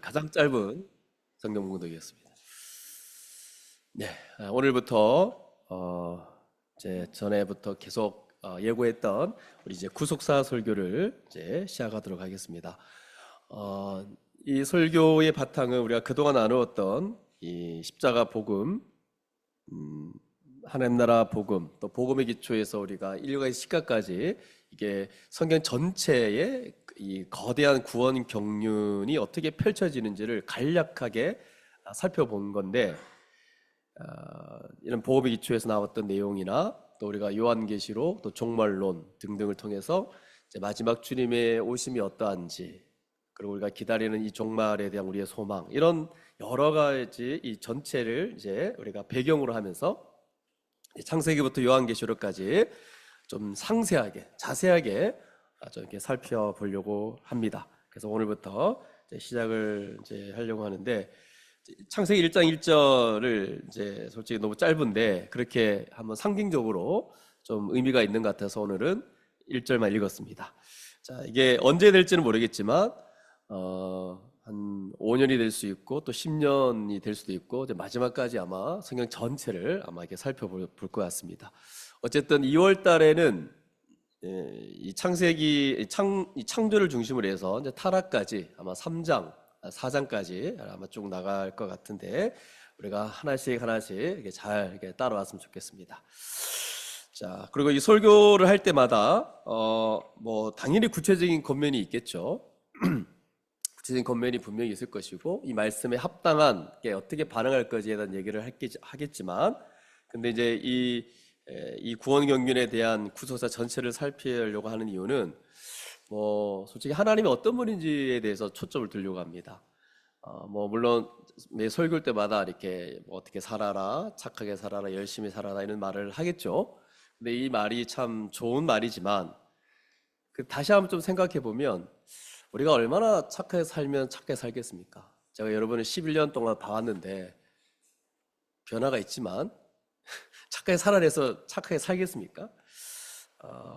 가장 짧은 성경 공독이었습니다. 네, 오늘부터 이제 전에부터 계속 예고했던 우리 이제 구속사 설교를 이제 시작하도록 하겠습니다. 이 설교의 바탕은 우리가 그동안 나누었던 이 십자가 복음, 하나님 나라 복음, 또 복음의 기초에서 우리가 인류의 시각까지 이게 성경 전체의 이 거대한 구원 경륜이 어떻게 펼쳐지는지를 간략하게 살펴본 건데, 이런 복음의 기초에서 나왔던 내용이나 또 우리가 요한계시록, 또 종말론 등등을 통해서 이제 마지막 주님의 오심이 어떠한지, 그리고 우리가 기다리는 이 종말에 대한 우리의 소망, 이런 여러 가지 이 전체를 이제 우리가 배경으로 하면서 창세기부터 요한계시록까지 좀 상세하게, 자세하게 좀 이렇게 살펴보려고 합니다. 그래서 오늘부터 이제 시작을 이제 하려고 하는데, 창세기 1장 1절을 이제 솔직히 너무 짧은데 그렇게 한번 상징적으로 좀 의미가 있는 것 같아서 오늘은 1절만 읽었습니다. 자, 이게 언제 될지는 모르겠지만 한 5년이 될 수 있고 또 10년이 될 수도 있고, 이제 마지막까지 아마 성경 전체를 아마 이렇게 살펴볼 것 같습니다. 어쨌든 2월 달에는 이 창세기 이 창조를 중심으로 해서 이제 타락까지 아마 3장, 4장까지 아마 쭉 나갈 것 같은데, 우리가 하나씩 이렇게 잘 이렇게 따라왔으면 좋겠습니다. 자, 그리고 이 설교를 할 때마다 뭐 당연히 구체적인 겉면이 있겠죠. 구체적인 겉면이 분명히 있을 것이고, 이 말씀에 합당한 게 어떻게 반응할 것에 대한 얘기를 하겠지만, 근데 이제 이 구원 경륜에 대한 구속사 전체를 살피려고 하는 이유는 뭐 솔직히 하나님이 어떤 분인지에 대해서 초점을 두려고 합니다. 뭐 물론 매 설교할 때마다 이렇게 뭐 어떻게 살아라, 착하게 살아라, 열심히 살아라 이런 말을 하겠죠. 근데 이 말이 참 좋은 말이지만, 다시 한번 좀 생각해 보면 우리가 얼마나 착하게 살면 착하게 살겠습니까? 제가 여러분을 11년 동안 봐왔는데 변화가 있지만 착하게 살아내서 착하게 살겠습니까?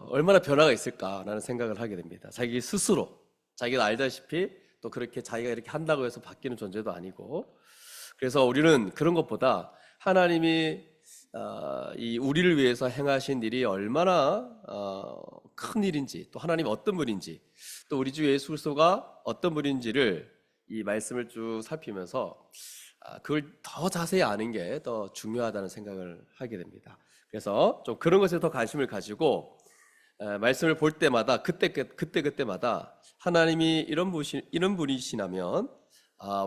얼마나 변화가 있을까라는 생각을 하게 됩니다. 자기 스스로, 자기가 알다시피 또 그렇게 자기가 이렇게 한다고 해서 바뀌는 존재도 아니고, 그래서 우리는 그런 것보다 하나님이 이 우리를 위해서 행하신 일이 얼마나 큰 일인지, 또 하나님이 어떤 분인지, 또 우리 주 예수 그리스도가 어떤 분인지를 이 말씀을 쭉 살피면서 그걸 더 자세히 아는 게 더 중요하다는 생각을 하게 됩니다. 그래서 좀 그런 것에 더 관심을 가지고 말씀을 볼 때마다 그때마다 하나님이 이런 분이시라면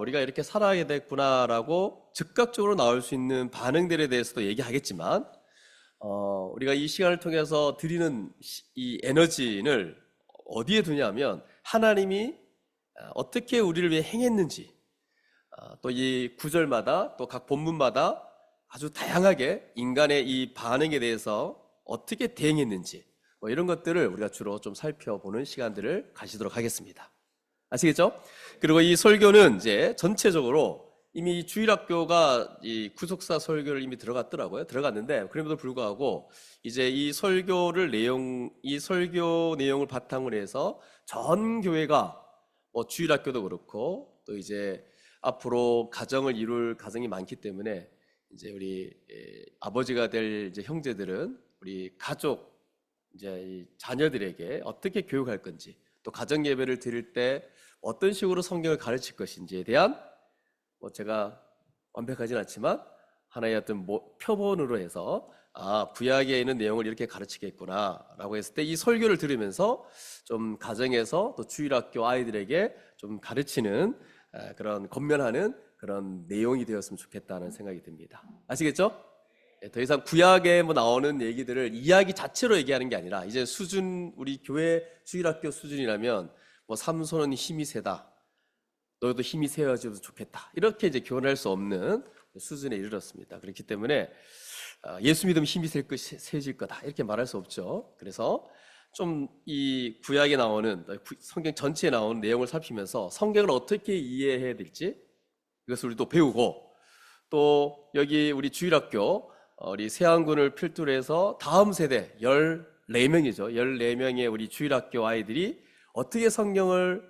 우리가 이렇게 살아야 되겠구나라고 즉각적으로 나올 수 있는 반응들에 대해서도 얘기하겠지만, 우리가 이 시간을 통해서 드리는 이 에너지를 어디에 두냐면, 하나님이 어떻게 우리를 위해 행했는지, 또 이 구절마다 또 각 본문마다 아주 다양하게 인간의 이 반응에 대해서 어떻게 대응했는지, 뭐 이런 것들을 우리가 주로 좀 살펴보는 시간들을 가지도록 하겠습니다. 아시겠죠? 그리고 이 설교는 이제 전체적으로 이미 주일학교가 이 구속사 설교를 이미 들어갔는데, 그럼에도 불구하고 이제 이 설교 내용을 바탕으로 해서 전 교회가, 뭐 주일학교도 그렇고 또 이제 앞으로 가정을 이룰 가정이 많기 때문에 이제 우리 아버지가 될 이제 형제들은 우리 가족, 이제 이 자녀들에게 어떻게 교육할 건지, 또 가정 예배를 드릴 때 어떤 식으로 성경을 가르칠 것인지에 대한, 뭐 제가 완벽하진 않지만 하나의 어떤 표본으로 해서 구약에 있는 내용을 이렇게 가르치겠구나라고 했을 때, 이 설교를 들으면서 좀 가정에서 또 주일학교 아이들에게 좀 가르치는 그런 권면하는 그런 내용이 되었으면 좋겠다는 생각이 듭니다. 아시겠죠? 더 이상 구약에 뭐 나오는 얘기들을 이야기 자체로 얘기하는 게 아니라, 이제 우리 교회 주일학교 수준이라면 뭐 삼손은 힘이 세다, 너희도 힘이 세워져도 좋겠다, 이렇게 이제 교훈할 수 없는 수준에 이르렀습니다. 그렇기 때문에 예수 믿으면 힘이 세질 거다 이렇게 말할 수 없죠. 그래서 좀 이 구약에 나오는, 성경 전체에 나오는 내용을 살피면서 성경을 어떻게 이해해야 될지 이것을 우리 또 배우고, 또 여기 우리 주일학교 우리 세안군을 필두로 해서 다음 세대 14명이죠. 14명의 우리 주일학교 아이들이 어떻게 성경을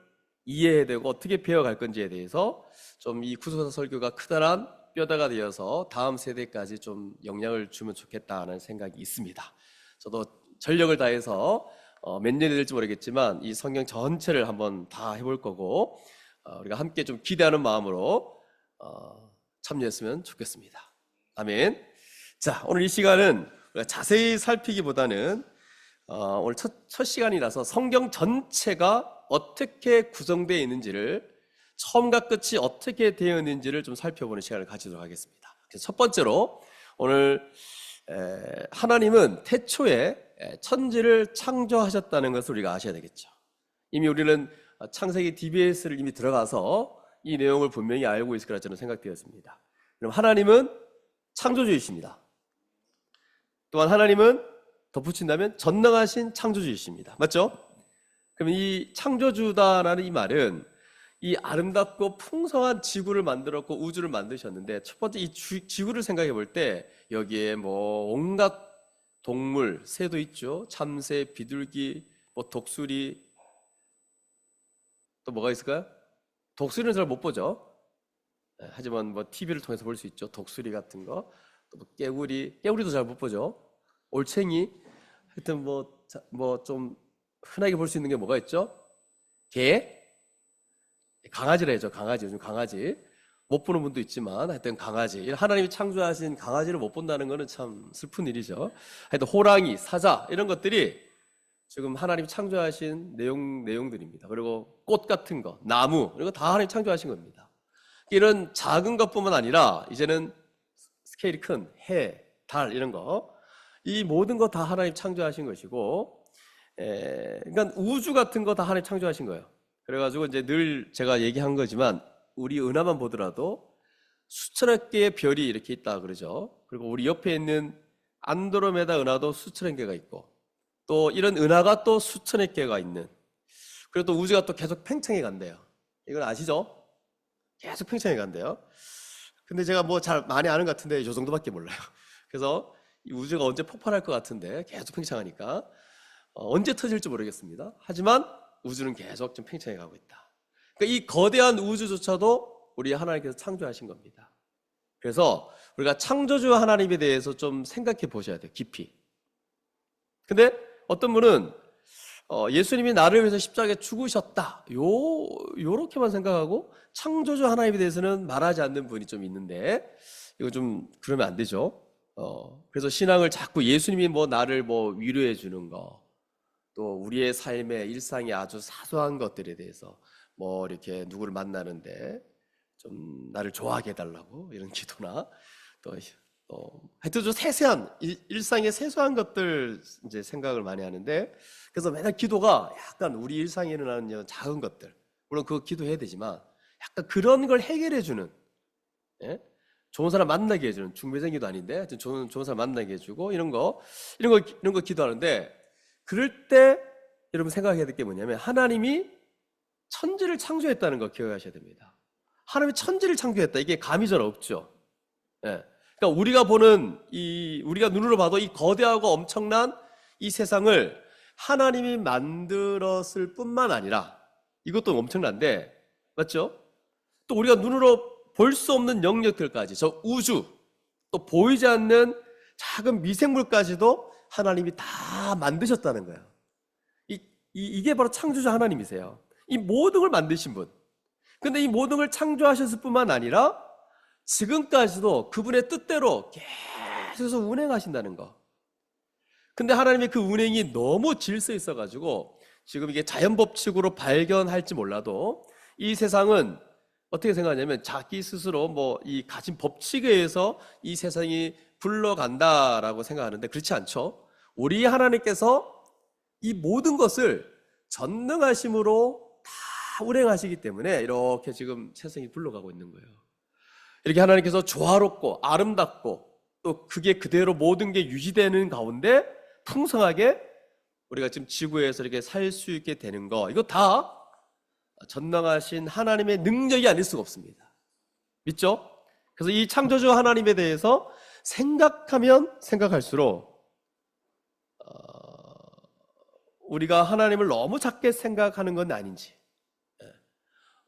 이해해야 되고 어떻게 배워갈 건지에 대해서 좀 이 구속사 설교가 크다란 뼈대가 되어서 다음 세대까지 좀 영향을 주면 좋겠다는 생각이 있습니다. 저도 전력을 다해서 몇 년이 될지 모르겠지만 이 성경 전체를 한번 다 해볼 거고 우리가 함께 좀 기대하는 마음으로 참여했으면 좋겠습니다. 아멘. 자, 오늘 이 시간은 우리가 자세히 살피기보다는 오늘 첫 시간이라서 성경 전체가 어떻게 구성되어 있는지를 처음과 끝이 어떻게 되어 있는지를 좀 살펴보는 시간을 가지도록 하겠습니다. 그래서 첫 번째로 오늘 하나님은 태초에 천지를 창조하셨다는 것을 우리가 아셔야 되겠죠. 이미 우리는 창세기 DBS를 이미 들어가서 이 내용을 분명히 알고 있을 거라 저는 생각되었습니다. 그럼 하나님은 창조주이십니다. 또한 하나님은 덧붙인다면 전능하신 창조주이십니다. 맞죠? 그럼 이 창조주다라는 이 말은 이 아름답고 풍성한 지구를 만들었고 우주를 만드셨는데 첫 번째 이 지구를 생각해 볼 때 여기에 뭐 온갖 동물, 새도 있죠. 참새, 비둘기, 뭐 독수리, 또 뭐가 있을까요? 독수리는 잘 못 보죠. 하지만 뭐 TV를 통해서 볼 수 있죠. 독수리 같은 거, 또 깨구리도 잘 못 보죠. 올챙이, 하여튼 뭐 좀 흔하게 볼 수 있는 게 뭐가 있죠? 개, 강아지라 해죠. 강아지, 요즘 강아지 못 보는 분도 있지만 하여튼 강아지, 하나님이 창조하신 강아지를 못 본다는 것은 참 슬픈 일이죠. 하여튼 호랑이, 사자 이런 것들이 지금 하나님이 창조하신 내용들입니다. 그리고 꽃 같은 거, 나무 이런 거 다 하나님이 창조하신 겁니다. 이런 작은 것뿐만 아니라 이제는 스케일이 큰 해, 달 이런 거, 이 모든 거 다 하나님 창조하신 것이고, 그러니까 우주 같은 거 다 하나님 창조하신 거예요. 그래가지고 이제 늘 제가 얘기한 거지만 우리 은하만 보더라도 수천억 개의 별이 이렇게 있다 그러죠. 그리고 우리 옆에 있는 안드로메다 은하도 수천억 개가 있고, 또 이런 은하가 또 수천억 개가 있는, 그리고 또 우주가 또 계속 팽창해 간대요. 이건 아시죠? 계속 팽창해 간대요. 근데 제가 뭐 잘 많이 아는 것 같은데 이 정도밖에 몰라요. 그래서 이 우주가 언제 폭발할 것 같은데 계속 팽창하니까 언제 터질지 모르겠습니다. 하지만 우주는 계속 좀 팽창해 가고 있다. 그러니까 이 거대한 우주조차도 우리 하나님께서 창조하신 겁니다. 그래서 우리가 창조주 하나님에 대해서 좀 생각해 보셔야 돼요. 깊이. 근데 어떤 분은 예수님이 나를 위해서 십자가에 죽으셨다, 요렇게만 생각하고 창조주 하나님에 대해서는 말하지 않는 분이 좀 있는데, 이거 좀 그러면 안 되죠. 그래서 신앙을 자꾸 예수님이 뭐 나를 뭐 위로해 주는 거, 또 우리의 삶의 일상의 아주 사소한 것들에 대해서 뭐 이렇게 누구를 만나는데 좀 나를 좋아하게 해달라고 이런 기도나, 또 하여튼 좀 세세한 일상의 세소한 것들 이제 생각을 많이 하는데, 그래서 맨날 기도가 약간 우리 일상에 일어나는 작은 것들, 물론 그거 기도해야 되지만 약간 그런 걸 해결해 주는, 좋은 사람 만나게 해주는, 중매생기도 아닌데 하여튼 좋은 사람 만나게 해주고 이런 거 기도하는데, 그럴 때 여러분 생각해야 될 게 뭐냐면 하나님이 천지를 창조했다는 거 기억하셔야 됩니다. 하나님이 천지를 창조했다, 이게 감이 잘 없죠. 그러니까 우리가 눈으로 봐도 이 거대하고 엄청난 이 세상을 하나님이 만들었을 뿐만 아니라, 이것도 엄청난데 맞죠? 또 우리가 눈으로 볼 수 없는 영역들까지, 저 우주, 또 보이지 않는 작은 미생물까지도 하나님이 다 만드셨다는 거예요. 이게 바로 창조주 하나님이세요. 이 모든 걸 만드신 분. 근데 이 모든 걸 창조하셨을 뿐만 아니라 지금까지도 그분의 뜻대로 계속해서 운행하신다는 거. 근데 하나님의 그 운행이 너무 질서 있어가지고 지금 이게 자연 법칙으로 발견할지 몰라도 이 세상은 어떻게 생각하냐면 자기 스스로 뭐 이 가진 법칙에 의해서 이 세상이 굴러간다라고 생각하는데, 그렇지 않죠. 우리 하나님께서 이 모든 것을 전능하심으로 다 운행하시기 때문에 이렇게 지금 세상이 굴러가고 있는 거예요. 이렇게 하나님께서 조화롭고 아름답고 또 그게 그대로 모든 게 유지되는 가운데 풍성하게 우리가 지금 지구에서 이렇게 살 수 있게 되는 거, 이거 다 전능하신 하나님의 능력이 아닐 수가 없습니다. 믿죠? 그래서 이 창조주 하나님에 대해서 생각하면 생각할수록 우리가 하나님을 너무 작게 생각하는 건 아닌지,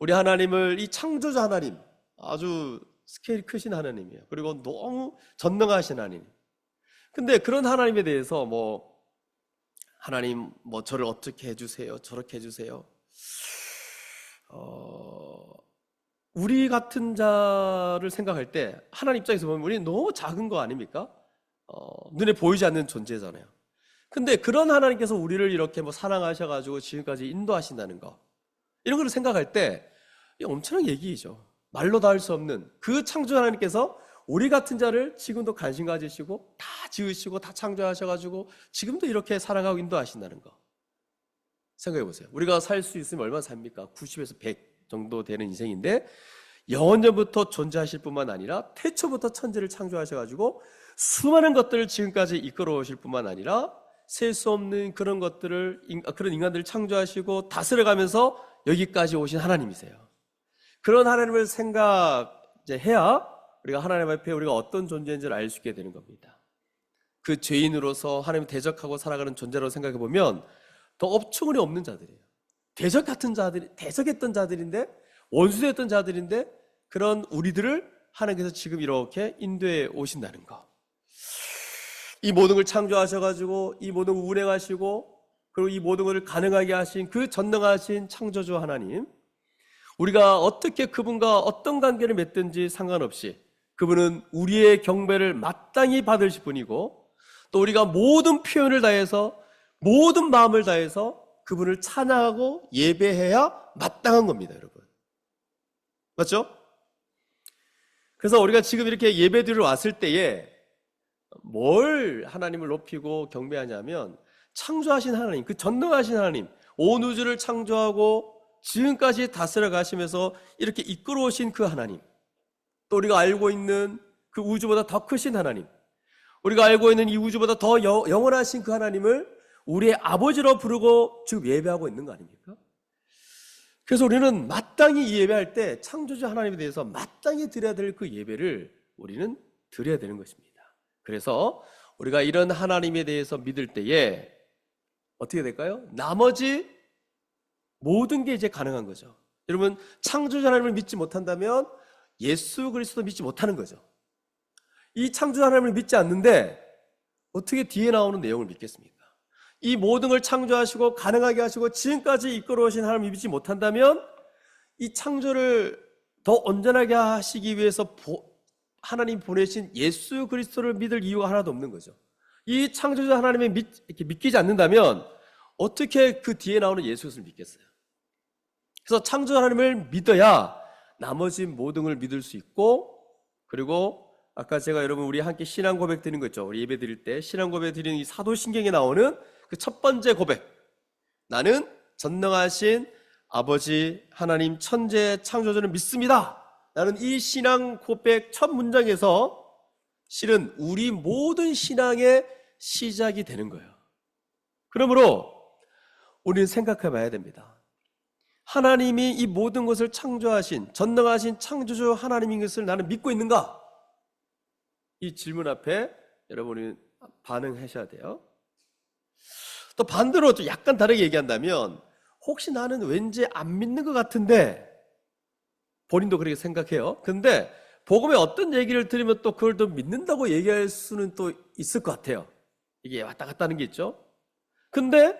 우리 하나님을 이 창조자 하나님, 아주 스케일이 크신 하나님이에요. 그리고 너무 전능하신 하나님. 근데 그런 하나님에 대해서 하나님 저를 어떻게 해주세요, 저렇게 해주세요. 우리 같은 자를 생각할 때 하나님 입장에서 보면 우리는 너무 작은 거 아닙니까? 눈에 보이지 않는 존재잖아요. 근데 그런 하나님께서 우리를 이렇게 사랑하셔가지고 지금까지 인도하신다는 거, 이런 걸 생각할 때 엄청난 얘기이죠. 말로 다 할 수 없는 그 창조 하나님께서 우리 같은 자를 지금도 관심 가지시고 다 지으시고 다 창조하셔가지고 지금도 이렇게 사랑하고 인도하신다는 거 생각해 보세요. 우리가 살 수 있으면 얼마나 삽니까? 90에서 100 정도 되는 인생인데, 영원전부터 존재하실 뿐만 아니라 태초부터 천지를 창조하셔가지고 수많은 것들을 지금까지 이끌어 오실 뿐만 아니라 셀 수 없는 그런 것들을, 그런 인간들을 창조하시고 다스려가면서 여기까지 오신 하나님이세요. 그런 하나님을 생각해야 우리가 하나님 앞에 우리가 어떤 존재인지를 알 수 있게 되는 겁니다. 그 죄인으로서 하나님을 대적하고 살아가는 존재로 생각해 보면 더 업충이 없는 자들이에요. 대적했던 자들인데, 원수됐던 자들인데, 그런 우리들을 하나님께서 지금 이렇게 인도해 오신다는 거. 이 모든 걸 창조하셔가지고 이 모든 걸 운행하시고 그리고 이 모든 것을 가능하게 하신 그 전능하신 창조주 하나님, 우리가 어떻게 그분과 어떤 관계를 맺든지 상관없이 그분은 우리의 경배를 마땅히 받으실 분이고, 또 우리가 모든 표현을 다해서 모든 마음을 다해서 그분을 찬양하고 예배해야 마땅한 겁니다, 여러분. 맞죠? 그래서 우리가 지금 이렇게 예배드리러 왔을 때에 뭘 하나님을 높이고 경배하냐면, 창조하신 하나님, 그 전능하신 하나님, 온 우주를 창조하고 지금까지 다스려 가시면서 이렇게 이끌어 오신 그 하나님, 또 우리가 알고 있는 그 우주보다 더 크신 하나님, 우리가 알고 있는 이 우주보다 더 영원하신 그 하나님을 우리의 아버지로 부르고 지금 예배하고 있는 거 아닙니까? 그래서 우리는 마땅히 이 예배할 때 창조주 하나님에 대해서 마땅히 드려야 될 그 예배를 우리는 드려야 되는 것입니다. 그래서 우리가 이런 하나님에 대해서 믿을 때에 어떻게 될까요? 나머지 모든 게 이제 가능한 거죠. 여러분, 창조주 하나님을 믿지 못한다면 예수 그리스도 믿지 못하는 거죠. 이 창조주 하나님을 믿지 않는데 어떻게 뒤에 나오는 내용을 믿겠습니까? 이 모든 걸 창조하시고 가능하게 하시고 지금까지 이끌어 오신 하나님을 믿지 못한다면 이 창조를 더 온전하게 하시기 위해서 하나님 보내신 예수 그리스도를 믿을 이유가 하나도 없는 거죠. 이 창조주 하나님을 믿기지 않는다면 어떻게 그 뒤에 나오는 예수 그리스도를 믿겠어요? 그래서 창조주 하나님을 믿어야 나머지 모든 걸 믿을 수 있고, 그리고 아까 제가 여러분 우리 함께 신앙 고백 드리는 거 있죠. 우리 예배 드릴 때 신앙 고백 드리는 이 사도신경에 나오는 그 첫 번째 고백, 나는 전능하신 아버지 하나님 천재 창조주를 믿습니다. 나는 이 신앙 고백 첫 문장에서 실은 우리 모든 신앙의 시작이 되는 거예요. 그러므로 우리는 생각해 봐야 됩니다. 하나님이 이 모든 것을 창조하신 전능하신 창조주 하나님인 것을 나는 믿고 있는가? 이 질문 앞에 여러분이 반응하셔야 돼요. 또 반대로 좀 약간 다르게 얘기한다면, 혹시 나는 왠지 안 믿는 것 같은데, 본인도 그렇게 생각해요. 근데 복음에 어떤 얘기를 들으면 또 그걸 또 믿는다고 얘기할 수는 또 있을 것 같아요. 이게 왔다 갔다 하는 게 있죠. 근데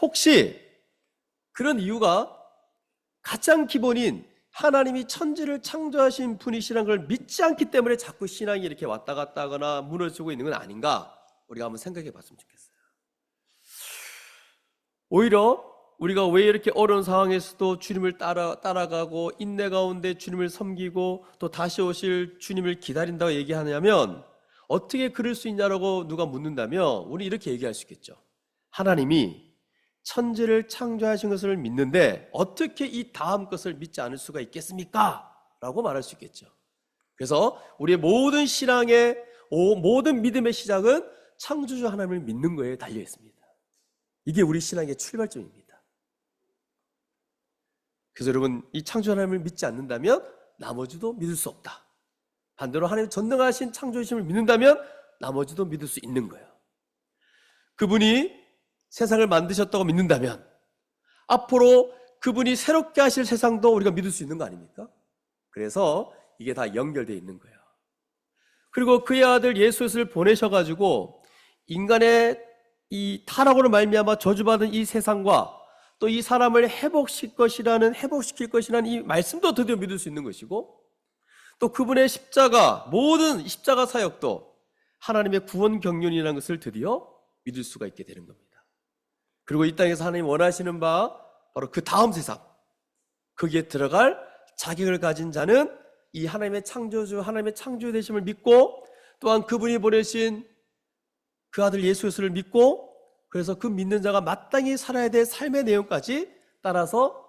혹시 그런 이유가 가장 기본인 하나님이 천지를 창조하신 분이시라는 걸 믿지 않기 때문에 자꾸 신앙이 이렇게 왔다 갔다 하거나 무너지고 있는 건 아닌가, 우리가 한번 생각해 봤으면 좋겠어요. 오히려 우리가 왜 이렇게 어려운 상황에서도 주님을 따라가고 인내 가운데 주님을 섬기고 또 다시 오실 주님을 기다린다고 얘기하냐면, 어떻게 그럴 수 있냐라고 누가 묻는다면 우리 이렇게 얘기할 수 있겠죠. 하나님이 천지를 창조하신 것을 믿는데 어떻게 이 다음 것을 믿지 않을 수가 있겠습니까? 라고 말할 수 있겠죠. 그래서 우리의 모든 신앙의 모든 믿음의 시작은 창조주 하나님을 믿는 거에 달려 있습니다. 이게 우리 신앙의 출발점입니다. 그래서 여러분, 이 창조주 하나님을 믿지 않는다면 나머지도 믿을 수 없다. 반대로 하나님 전능하신 창조주심을 믿는다면 나머지도 믿을 수 있는 거예요. 그분이 세상을 만드셨다고 믿는다면 앞으로 그분이 새롭게 하실 세상도 우리가 믿을 수 있는 거 아닙니까? 그래서 이게 다 연결되어 있는 거예요. 그리고 그의 아들 예수를 보내셔가지고 인간의 이 타락으로 말미암아 저주받은 이 세상과 또 이 사람을 회복시킬 것이라는 이 말씀도 드디어 믿을 수 있는 것이고, 또 그분의 십자가, 모든 십자가 사역도 하나님의 구원 경륜이라는 것을 드디어 믿을 수가 있게 되는 겁니다. 그리고 이 땅에서 하나님 원하시는 바 바로 그 다음 세상, 거기에 들어갈 자격을 가진 자는 이 하나님의 창조주, 하나님의 창조 되심을 믿고, 또한 그분이 보내신 그 아들 예수 그리스도를 믿고, 그래서 그 믿는 자가 마땅히 살아야 될 삶의 내용까지 따라서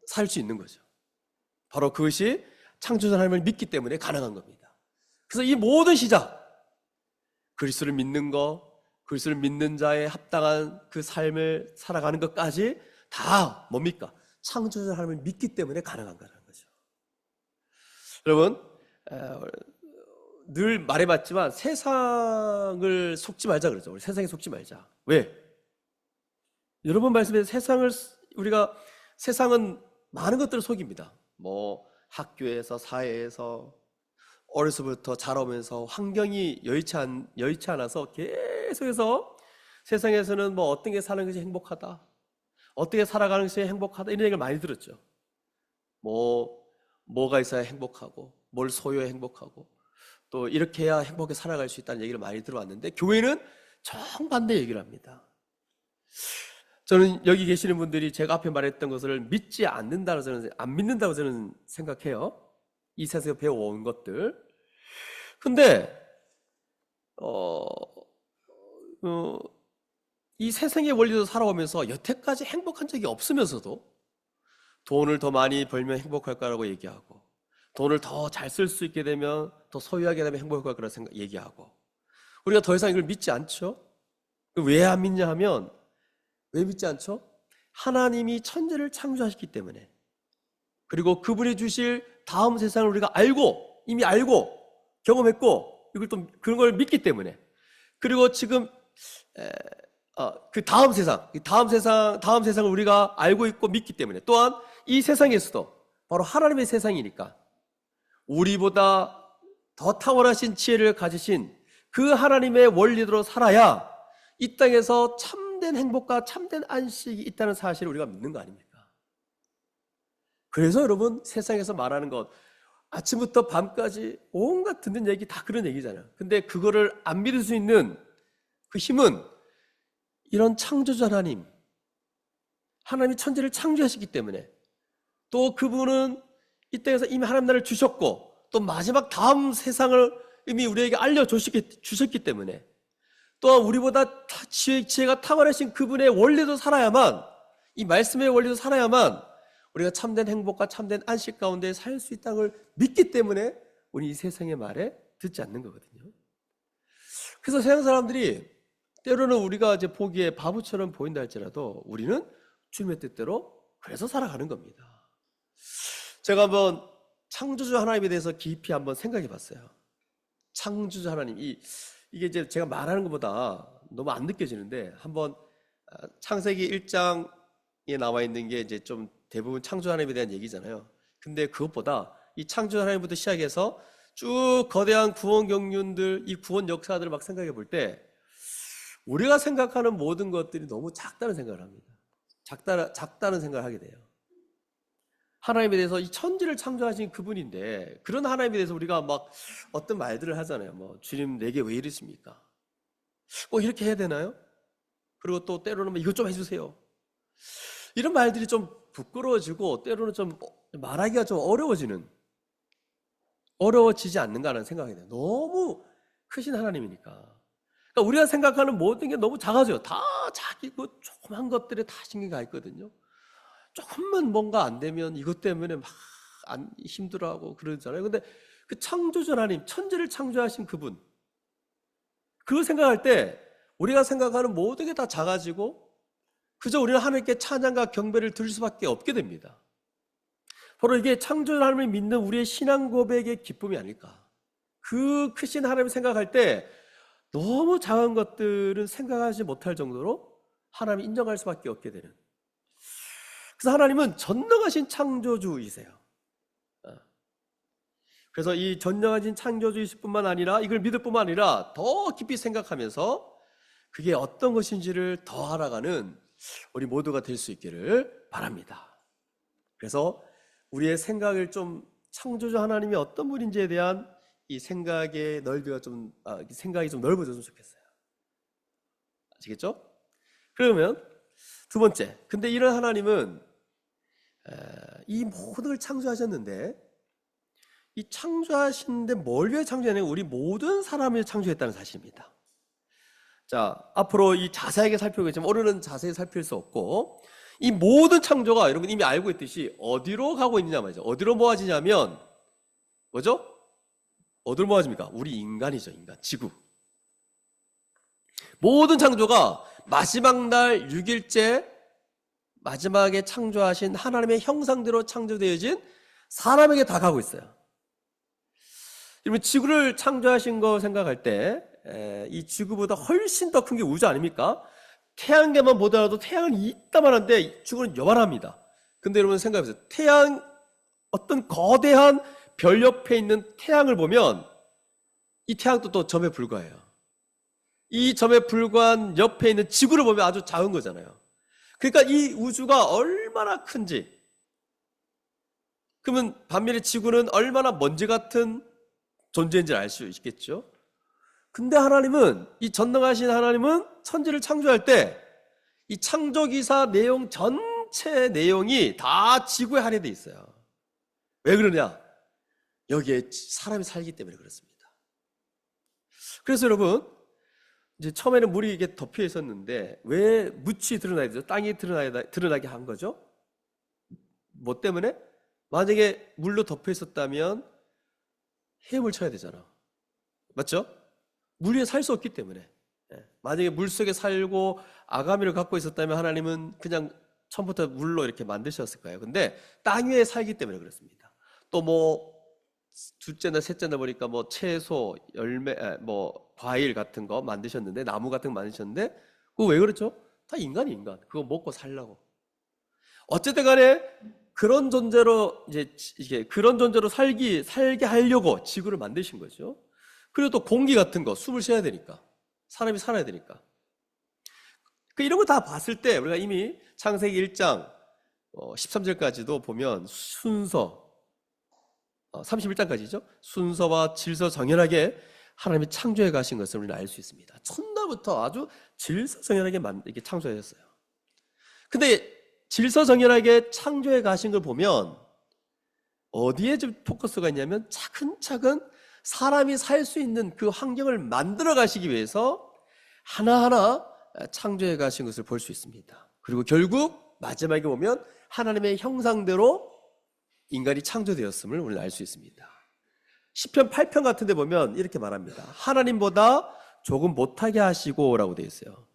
살 수 있는 거죠. 바로 그것이 창조주 하나님을 믿기 때문에 가능한 겁니다. 그래서 이 모든 시작, 그리스도를 믿는 것, 그리스도를 믿는 자의 합당한 그 삶을 살아가는 것까지 다 뭡니까? 창조주 하나님을 믿기 때문에 가능한 거라는 거죠. 여러분, 늘 말해봤지만 세상을 속지 말자 그러죠. 우리 세상에 속지 말자. 왜? 여러분 말씀에 세상은 많은 것들을 속입니다. 뭐 학교에서, 사회에서, 어려서부터 자라오면서 환경이 여의치 않아서 계속해서 세상에서는 뭐 어떤 게 사는 것이 행복하다, 어떻게 살아가는 것이 행복하다, 이런 얘기를 많이 들었죠. 뭐가 있어야 행복하고, 뭘 소유해 행복하고, 또 이렇게 해야 행복하게 살아갈 수 있다는 얘기를 많이 들어왔는데, 교회는 정반대 얘기를 합니다. 저는 여기 계시는 분들이 제가 앞에 말했던 것을 안 믿는다고 저는 생각해요. 이 세상에서 배워온 것들. 근데 이 세상의 원리로 살아오면서 여태까지 행복한 적이 없으면서도 돈을 더 많이 벌면 행복할 거라고 얘기하고, 돈을 더 잘 쓸 수 있게 되면, 더 소유하게 되면 행복할 거라고 얘기하고, 우리가 더 이상 이걸 믿지 않죠? 왜 안 믿냐 하면, 왜 믿지 않죠? 하나님이 천지를 창조하셨기 때문에, 그리고 그분이 주실 다음 세상을 우리가 이미 알고 경험했고, 이걸 또 그런 걸 믿기 때문에, 그리고 지금 그 다음 세상을 우리가 알고 있고 믿기 때문에, 또한 이 세상에서도 바로 하나님의 세상이니까 우리보다 더 탁월하신 지혜를 가지신 그 하나님의 원리대로 살아야 이 땅에서 참된 행복과 참된 안식이 있다는 사실을 우리가 믿는 거 아닙니까? 그래서 여러분, 세상에서 말하는 것, 아침부터 밤까지 온갖 듣는 얘기 다 그런 얘기잖아요. 근데 그거를 안 믿을 수 있는 그 힘은 이런 창조주 하나님이 천지를 창조하셨기 때문에, 또 그분은 이 땅에서 이미 하나님 나라를 주셨고, 또 마지막 다음 세상을 이미 우리에게 알려주셨기 때문에, 또한 우리보다 지혜가 탁월하신 그분의 원리도 살아야만, 이 말씀의 원리도 살아야만 우리가 참된 행복과 참된 안식 가운데 살 수 있다는 걸 믿기 때문에 우리 이 세상의 말에 듣지 않는 거거든요. 그래서 세상 사람들이 때로는 우리가 이제 보기에 바보처럼 보인다 할지라도 우리는 주님의 뜻대로 그래서 살아가는 겁니다. 제가 한번 창조주 하나님에 대해서 깊이 한번 생각해 봤어요. 창조주 하나님, 이게 이제 제가 말하는 것보다 너무 안 느껴지는데, 한번 창세기 1장에 나와 있는 게 이제 좀 대부분 창조주 하나님에 대한 얘기잖아요. 근데 그것보다 이 창조주 하나님부터 시작해서 쭉 거대한 구원 경륜들, 이 구원 역사들을 막 생각해 볼 때, 우리가 생각하는 모든 것들이 너무 작다는 생각을 합니다. 작다는 생각을 하게 돼요. 하나님에 대해서 이 천지를 창조하신 그분인데, 그런 하나님에 대해서 우리가 막 어떤 말들을 하잖아요. 뭐 주님 내게 왜 이러십니까? 꼭 이렇게 해야 되나요? 그리고 또 때로는 뭐 이것 좀 해주세요. 이런 말들이 좀 부끄러워지고, 때로는 좀 말하기가 좀 어려워지지 않는가 하는 생각이 돼요. 너무 크신 하나님이니까. 그러니까 우리가 생각하는 모든 게 너무 작아져요. 다 자기 그 조그만 것들에 다 신경이 가 있거든요. 조금만 뭔가 안 되면 이것 때문에 막 힘들어하고 그러잖아요. 근데 그 창조주 하나님, 천지를 창조하신 그분, 그걸 생각할 때 우리가 생각하는 모든 게 다 작아지고, 그저 우리는 하나님께 찬양과 경배를 드릴 수밖에 없게 됩니다. 바로 이게 창조주 하나님을 믿는 우리의 신앙 고백의 기쁨이 아닐까. 그 크신 하나님을 생각할 때 너무 작은 것들은 생각하지 못할 정도로 하나님을 인정할 수밖에 없게 되는, 그래서 하나님은 전능하신 창조주이세요. 그래서 이 전능하신 창조주이실 뿐만 아니라 이걸 믿을 뿐만 아니라 더 깊이 생각하면서 그게 어떤 것인지를 더 알아가는 우리 모두가 될 수 있기를 바랍니다. 그래서 우리의 생각을 좀 창조주 하나님이 어떤 분인지에 대한 이 생각의 넓이가 생각이 좀 넓어졌으면 좋겠어요. 아시겠죠? 그러면 두 번째, 근데 이런 하나님은 이 모든 걸 창조하셨는데 이 창조하시는데 뭘 위해 창조했냐면 우리 모든 사람을 창조했다는 사실입니다. 자, 앞으로 이 자세하게 살펴보겠지만 오늘은 자세히 살필 수 없고 이 모든 창조가 여러분 이미 알고 있듯이 어디로 가고 있느냐 말이죠. 어디로 모아지냐면 뭐죠? 어디로 모아집니까? 우리 인간이죠. 인간, 지구. 모든 창조가 마지막 날 6일째 마지막에 창조하신 하나님의 형상대로 창조되어진 사람에게 다 가고 있어요. 여러분 지구를 창조하신 거 생각할 때 이 지구보다 훨씬 더 큰 게 우주 아닙니까? 태양계만 보더라도 태양은 이따만한데 지구는 요만합니다. 근데 여러분 생각해보세요. 태양 어떤 거대한 별 옆에 있는 태양을 보면 이 태양도 또 점에 불과해요. 이 점에 불과한 옆에 있는 지구를 보면 아주 작은 거잖아요. 그러니까 이 우주가 얼마나 큰지, 그러면 반면에 지구는 얼마나 먼지 같은 존재인지를 알 수 있겠죠. 근데 하나님은, 이 전능하신 하나님은 천지를 창조할 때 이 창조기사 내용 전체 내용이 다 지구에 할애되어 있어요. 왜 그러냐? 여기에 사람이 살기 때문에 그렇습니다. 그래서 여러분 이제 처음에는 물이 이게 덮여 있었는데 왜 묻이 드러나야 되죠? 땅이 드러나게 한 거죠? 뭐 때문에? 만약에 물로 덮여 있었다면 헤엄을 쳐야 되잖아. 맞죠? 물 위에 살 수 없기 때문에. 만약에 물 속에 살고 아가미를 갖고 있었다면 하나님은 그냥 처음부터 물로 이렇게 만드셨을까요? 근데 땅 위에 살기 때문에 그렇습니다. 또 뭐 둘째나 셋째나 보니까 뭐 채소, 열매, 뭐 과일 같은 거 만드셨는데, 나무 같은 거 만드셨는데 그거 왜 그렇죠? 다 인간이 인간. 그거 먹고 살라고. 어쨌든 간에 그런 존재로 이게 그런 존재로 살게 하려고 지구를 만드신 거죠. 그리고 또 공기 같은 거 숨을 쉬어야 되니까, 사람이 살아야 되니까. 이런 거 다 봤을 때 우리가 이미 창세기 1장 13절까지도 보면 순서 31장까지죠. 순서와 질서 정연하게 하나님이 창조해 가신 것을 우리는 알 수 있습니다. 첫날부터 아주 질서 정연하게 이렇게 창조하셨어요. 근데 질서 정연하게 창조해 가신 걸 보면 어디에 좀 포커스가 있냐면 차근차근 사람이 살 수 있는 그 환경을 만들어 가시기 위해서 하나하나 창조해 가신 것을 볼 수 있습니다. 그리고 결국 마지막에 보면 하나님의 형상대로 인간이 창조되었음을 우리는 알 수 있습니다. 시편 8편 같은 데 보면 이렇게 말합니다. 하나님보다 조금 못하게 하시고 라고 되어 있어요.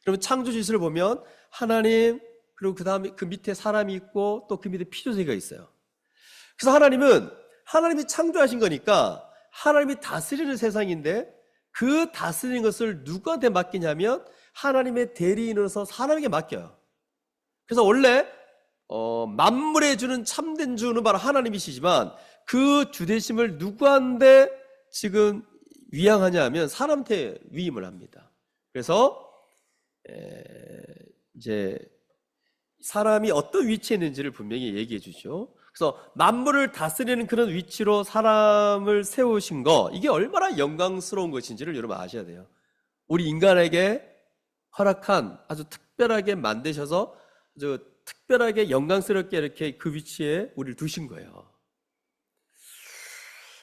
그러면 창조 지수를 보면 하나님, 그리고 그 다음에 그 밑에 사람이 있고 또 그 밑에 피조세계가 있어요. 그래서 하나님이 창조하신 거니까 하나님이 다스리는 세상인데 그 다스리는 것을 누구한테 맡기냐면 하나님의 대리인으로서 사람에게 맡겨요. 그래서 원래 만물에 주는 참된 주는 바로 하나님이시지만 그 주대심을 누구한테 지금 위양하냐 하면 사람한테 위임을 합니다. 그래서 이제 사람이 어떤 위치에 있는지를 분명히 얘기해 주죠. 그래서 만물을 다스리는 그런 위치로 사람을 세우신 거, 이게 얼마나 영광스러운 것인지를 여러분 아셔야 돼요. 우리 인간에게 허락한 아주 특별하게 만드셔서 아주 특별하게 영광스럽게 이렇게 그 위치에 우리를 두신 거예요.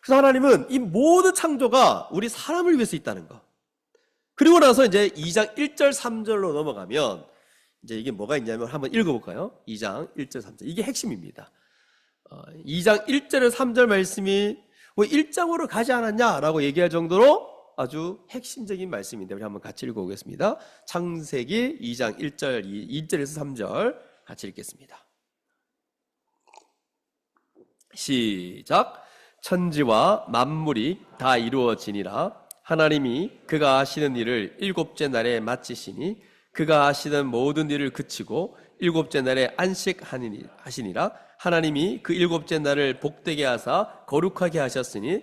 그래서 하나님은 이 모든 창조가 우리 사람을 위해서 있다는 거. 그리고 나서 이제 2장 1절 3절로 넘어가면 이제 이게 뭐가 있냐면 한번 읽어볼까요? 2장 1절 3절. 이게 핵심입니다. 2장 1절에 3절 말씀이 왜 1장으로 가지 않았냐라고 얘기할 정도로 아주 핵심적인 말씀인데 우리 한번 같이 읽어보겠습니다. 창세기 2장 1절에서 3절 같이 읽겠습니다. 시작. 천지와 만물이 다 이루어지니라. 하나님이 그가 하시는 일을 일곱째 날에 마치시니 그가 하시는 모든 일을 그치고 일곱째 날에 안식하시니라. 하나님이 그 일곱째 날을 복되게 하사 거룩하게 하셨으니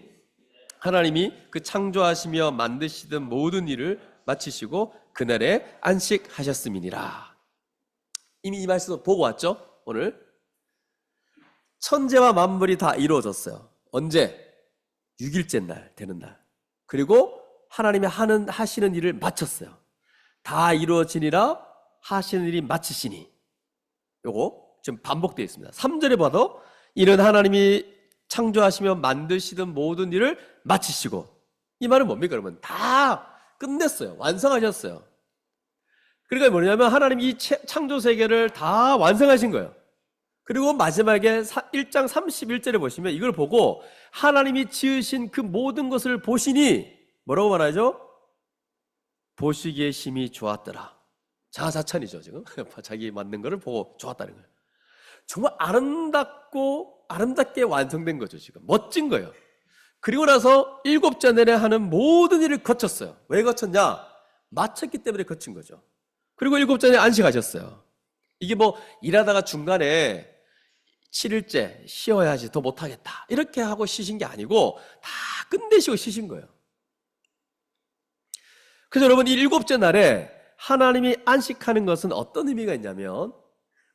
하나님이 그 창조하시며 만드시던 모든 일을 마치시고 그날에 안식하셨음이니라. 이미 이 말씀 보고 왔죠? 오늘 천재와 만물이 다 이루어졌어요. 언제? 6일째 날 되는 날. 그리고 하나님이 하시는 일을 마쳤어요. 다 이루어지니라 하시는 일이 마치시니. 요거 지금 반복되어 있습니다. 3절에 봐도 이는 하나님이 창조하시며 만드시던 모든 일을 마치시고. 이 말은 뭡니까? 그러면 다 끝냈어요. 완성하셨어요. 그러니까 뭐냐면 하나님이 이 창조 세계를 다 완성하신 거예요. 그리고 마지막에 1장 31절에 보시면 이걸 보고 하나님이 지으신 그 모든 것을 보시니 뭐라고 말하죠? 보시기에 심히 좋았더라. 자아자찬이죠, 지금. 자기 만든 거를 보고 좋았다는 거예요. 정말 아름답게 완성된 거죠, 지금. 멋진 거예요. 그리고 나서 일곱째 날에 하는 모든 일을 거쳤어요. 왜 거쳤냐? 마쳤기 때문에 거친 거죠. 그리고 일곱째 날에 안식하셨어요. 이게 뭐 일하다가 중간에 7일째 쉬어야지 더 못하겠다 이렇게 하고 쉬신 게 아니고 다 끝내시고 쉬신 거예요. 그래서 여러분, 이 일곱째 날에 하나님이 안식하는 것은 어떤 의미가 있냐면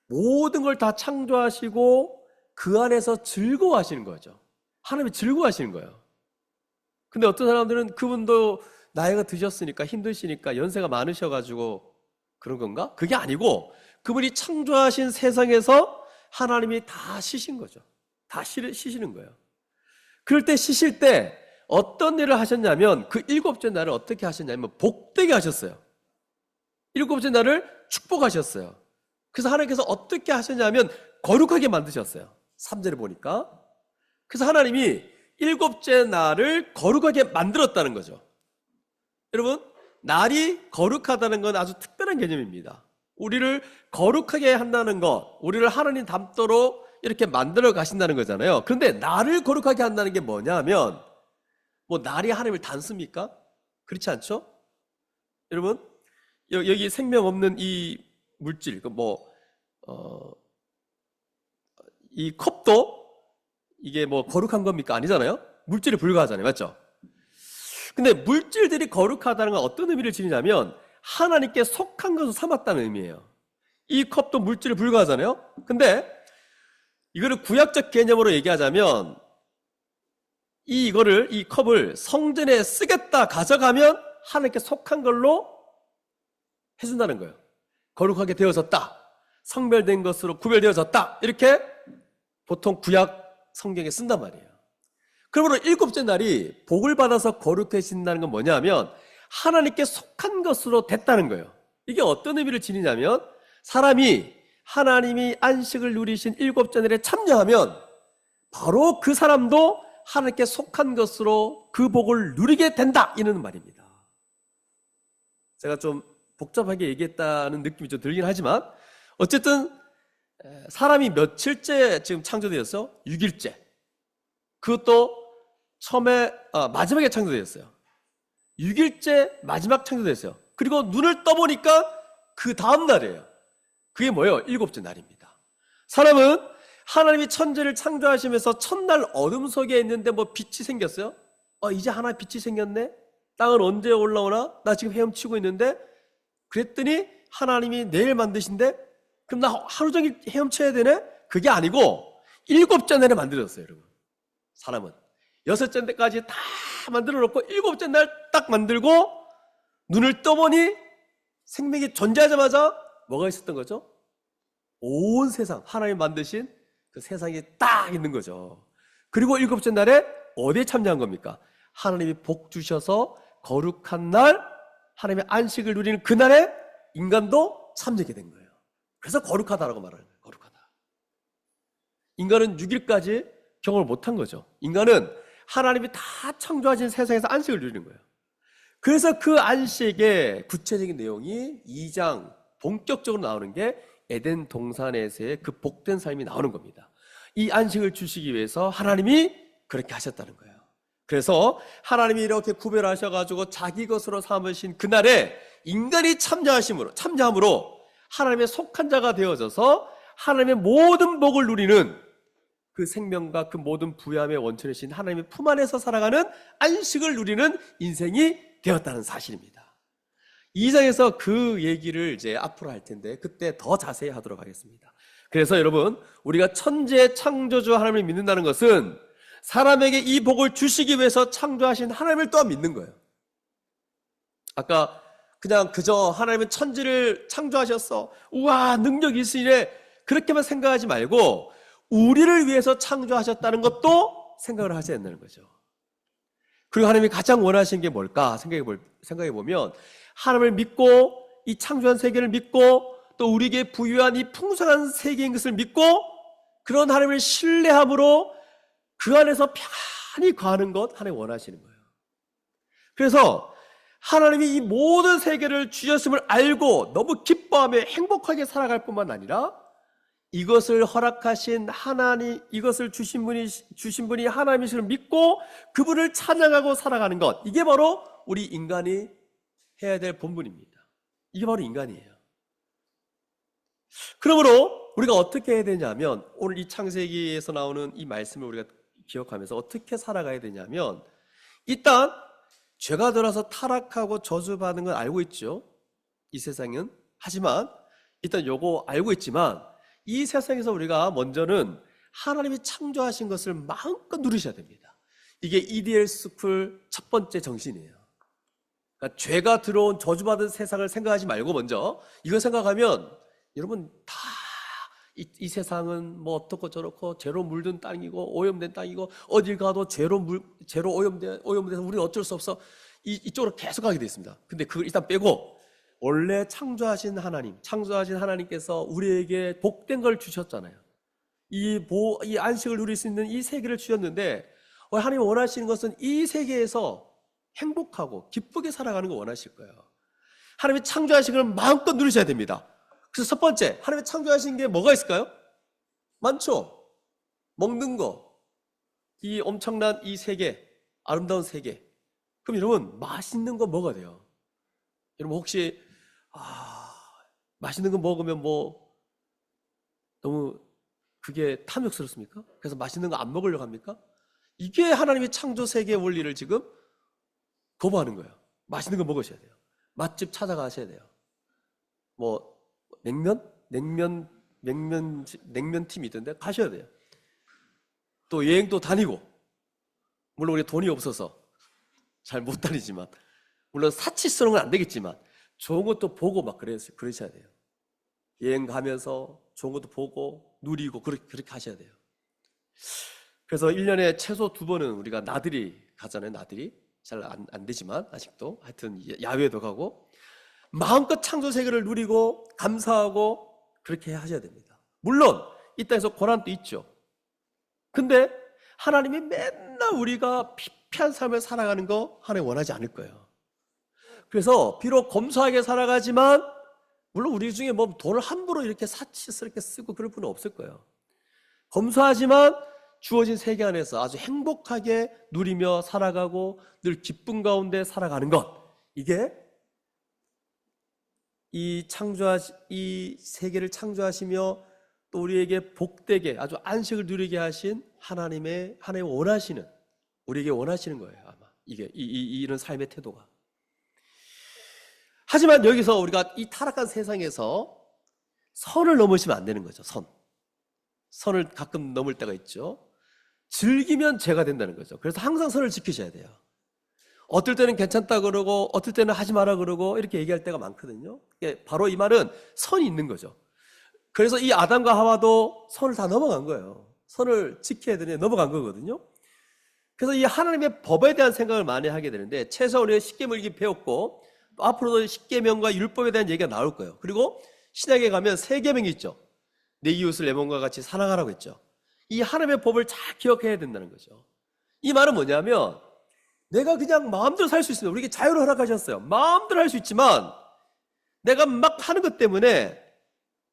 모든 걸 다 창조하시고 그 안에서 즐거워하시는 거죠. 하나님이 즐거워하시는 거예요. 근데 어떤 사람들은 그분도 나이가 드셨으니까 힘드시니까 연세가 많으셔가지고 그런 건가? 그게 아니고 그분이 창조하신 세상에서 하나님이 다 쉬신 거죠. 다 쉬시는 거예요. 그럴 때 쉬실 때 어떤 일을 하셨냐면 그 일곱째 날을 어떻게 하셨냐면 복되게 하셨어요. 일곱째 날을 축복하셨어요. 그래서 하나님께서 어떻게 하셨냐면 거룩하게 만드셨어요. 3절에 보니까. 그래서 하나님이 일곱째 날을 거룩하게 만들었다는 거죠. 여러분, 날이 거룩하다는 건 아주 특별한 개념입니다. 우리를 거룩하게 한다는 것, 우리를 하나님 닮도록 이렇게 만들어 가신다는 거잖아요. 그런데 날을 거룩하게 한다는 게 뭐냐면 뭐 날이 하나님을 닮습니까? 그렇지 않죠? 여러분, 여기 생명 없는 이 물질, 이 컵도 이게 뭐 거룩한 겁니까? 아니잖아요? 물질에 불과하잖아요. 맞죠? 근데 물질들이 거룩하다는 건 어떤 의미를 지니냐면 하나님께 속한 것을 삼았다는 의미예요. 이 컵도 물질에 불과하잖아요. 근데 이거를 구약적 개념으로 얘기하자면 이 컵을 성전에 쓰겠다 가져가면 하나님께 속한 걸로 해준다는 거예요. 거룩하게 되어졌다, 성별된 것으로 구별되어졌다, 이렇게 보통 구약 성경에 쓴단 말이에요. 그러므로 일곱째 날이 복을 받아서 거룩해진다는 건 뭐냐면 하나님께 속한 것으로 됐다는 거예요. 이게 어떤 의미를 지니냐면 사람이 하나님이 안식을 누리신 일곱째 날에 참여하면 바로 그 사람도 하나님께 속한 것으로 그 복을 누리게 된다, 이런 말입니다. 제가 좀 복잡하게 얘기했다는 느낌이 좀 들긴 하지만 어쨌든 사람이 며칠째 지금 창조되었어? 6일째. 그것도 마지막에 창조되었어요. 6일째 마지막 창조되었어요. 그리고 눈을 떠보니까 그 다음 날이에요. 그게 뭐예요? 일곱째 날입니다. 사람은 하나님이 천지를 창조하시면서 첫날 어둠 속에 있는데 뭐 빛이 생겼어요? 이제 하나 빛이 생겼네? 땅은 언제 올라오나? 나 지금 헤엄치고 있는데? 그랬더니 하나님이 내일 만드신데? 그럼 나 하루 종일 헤엄쳐야 되네? 그게 아니고 일곱째 날에 만들었어요, 여러분. 사람은 여섯째 날까지 다 만들어 놓고 일곱째 날 딱 만들고 눈을 떠보니 생명이 존재하자마자 뭐가 있었던 거죠? 온 세상, 하나님 만드신 그 세상이 딱 있는 거죠. 그리고 일곱째 날에 어디에 참여한 겁니까? 하나님이 복 주셔서 거룩한 날, 하나님의 안식을 누리는 그날에 인간도 참여하게 된 거예요. 그래서 거룩하다라고 말하는 거예요. 거룩하다. 인간은 6일까지 경험을 못한 거죠. 인간은 하나님이 다 창조하신 세상에서 안식을 누리는 거예요. 그래서 그 안식의 구체적인 내용이 2장 본격적으로 나오는 게 에덴 동산에서의 그 복된 삶이 나오는 겁니다. 이 안식을 주시기 위해서 하나님이 그렇게 하셨다는 거예요. 그래서 하나님이 이렇게 구별하셔가지고 자기 것으로 삼으신 그날에 인간이 참여함으로 하나님의 속한 자가 되어져서 하나님의 모든 복을 누리는 그 생명과 그 모든 부여함의 원천이신 하나님의 품 안에서 살아가는 안식을 누리는 인생이 되었다는 사실입니다. 2장에서 그 얘기를 이제 앞으로 할 텐데 그때 더 자세히 하도록 하겠습니다. 그래서 여러분, 우리가 천지의 창조주 하나님을 믿는다는 것은 사람에게 이 복을 주시기 위해서 창조하신 하나님을 또한 믿는 거예요. 아까 그냥 그저 하나님은 천지를 창조하셨어, 우와 능력이 있으시네, 그렇게만 생각하지 말고 우리를 위해서 창조하셨다는 것도 생각을 하셔야 된다는 거죠. 그리고 하나님이 가장 원하시는 게 뭘까 생각해 보면, 하나님을 믿고 이 창조한 세계를 믿고 또 우리에게 부유한 이 풍성한 세계인 것을 믿고 그런 하나님을 신뢰함으로 그 안에서 편안히 거하는 것, 하나님이 원하시는 거예요. 그래서 하나님이 이 모든 세계를 주셨음을 알고 너무 기뻐하며 행복하게 살아갈 뿐만 아니라 이것을 허락하신 하나님, 이것을 주신 분이 하나님이심을 믿고 그분을 찬양하고 살아가는 것, 이게 바로 우리 인간이 해야 될 본분입니다. 이게 바로 인간이에요. 그러므로 우리가 어떻게 해야 되냐면, 오늘 이 창세기에서 나오는 이 말씀을 우리가 기억하면서 어떻게 살아가야 되냐면, 일단 죄가 들어서 타락하고 저주받는 건 알고 있죠, 이 세상은. 하지만 일단 요거 알고 있지만 이 세상에서 우리가 먼저는 하나님이 창조하신 것을 마음껏 누리셔야 됩니다. 이게 EDL 스쿨 첫 번째 정신이에요. 그러니까 죄가 들어온 저주받은 세상을 생각하지 말고 먼저 이거 생각하면, 여러분 다 이 세상은 뭐 어떻고 저렇고 죄로 물든 땅이고 오염된 땅이고 어딜 가도 죄로 오염돼서 우리는 어쩔 수 없어, 이쪽으로 계속 가게 되어 있습니다. 근데 그걸 일단 빼고 원래 창조하신 하나님께서 우리에게 복된 걸 주셨잖아요. 이 안식을 누릴 수 있는 이 세계를 주셨는데, 하나님이 원하시는 것은 이 세계에서 행복하고 기쁘게 살아가는 거 원하실 거예요. 하나님이 창조하신 걸 마음껏 누리셔야 됩니다. 그래서 첫 번째, 하나님이 창조하신 게 뭐가 있을까요? 많죠. 먹는 거, 이 엄청난 이 세계, 아름다운 세계. 그럼 여러분, 맛있는 거 먹어야 돼요. 여러분 혹시 맛있는 거 먹으면 뭐 너무 그게 탐욕스럽습니까? 그래서 맛있는 거 안 먹으려고 합니까? 이게 하나님의 창조 세계의 원리를 지금 거부하는 거예요. 맛있는 거 먹으셔야 돼요. 맛집 찾아가셔야 돼요. 뭐 냉면팀이 있던데 가셔야 돼요. 또 여행도 다니고, 물론 우리 돈이 없어서 잘 못 다니지만, 물론 사치스러운 건 안 되겠지만 좋은 것도 보고 막 그러셔야 돼요. 여행 가면서 좋은 것도 보고 누리고 그렇게 하셔야 돼요. 그래서 1년에 최소 2번은 우리가 나들이 가잖아요. 나들이 잘 안 되지만 아직도 하여튼 야외도 가고 마음껏 창조 세계를 누리고 감사하고 그렇게 하셔야 됩니다. 물론 이 땅에서 고난도 있죠. 근데 하나님이 맨날 우리가 피폐한 삶을 살아가는 거 하나님 원하지 않을 거예요. 그래서 비록 검소하게 살아가지만, 물론 우리 중에 뭐 돈을 함부로 이렇게 사치스럽게 쓰고 그럴 분은 없을 거예요. 검소하지만 주어진 세계 안에서 아주 행복하게 누리며 살아가고 늘 기쁨 가운데 살아가는 것, 이게 이 세계를 창조하시며 또 우리에게 복되게 아주 안식을 누리게 하신 하나님의 원하시는, 우리에게 원하시는 거예요. 아마 이게 이런 삶의 태도가. 하지만 여기서 우리가 이 타락한 세상에서 선을 넘으시면 안 되는 거죠. 선을 가끔 넘을 때가 있죠. 즐기면 죄가 된다는 거죠. 그래서 항상 선을 지키셔야 돼요. 어떨 때는 괜찮다 그러고 어떨 때는 하지 마라 그러고 이렇게 얘기할 때가 많거든요. 바로 이 말은 선이 있는 거죠. 그래서 이 아담과 하와도 선을 다 넘어간 거예요. 선을 지켜야 되는데 넘어간 거거든요. 그래서 이 하나님의 법에 대한 생각을 많이 하게 되는데, 최소한 우리가 십계명을 배웠고 또 앞으로도 십계명과 율법에 대한 얘기가 나올 거예요. 그리고 신약에 가면 세 계명이 있죠. 내 이웃을 내 몸과 같이 사랑하라고 했죠. 이 하나님의 법을 잘 기억해야 된다는 거죠. 이 말은 뭐냐면, 내가 그냥 마음대로 살 수 있습니다. 우리에게 자유를 허락하셨어요. 마음대로 할 수 있지만 내가 막 하는 것 때문에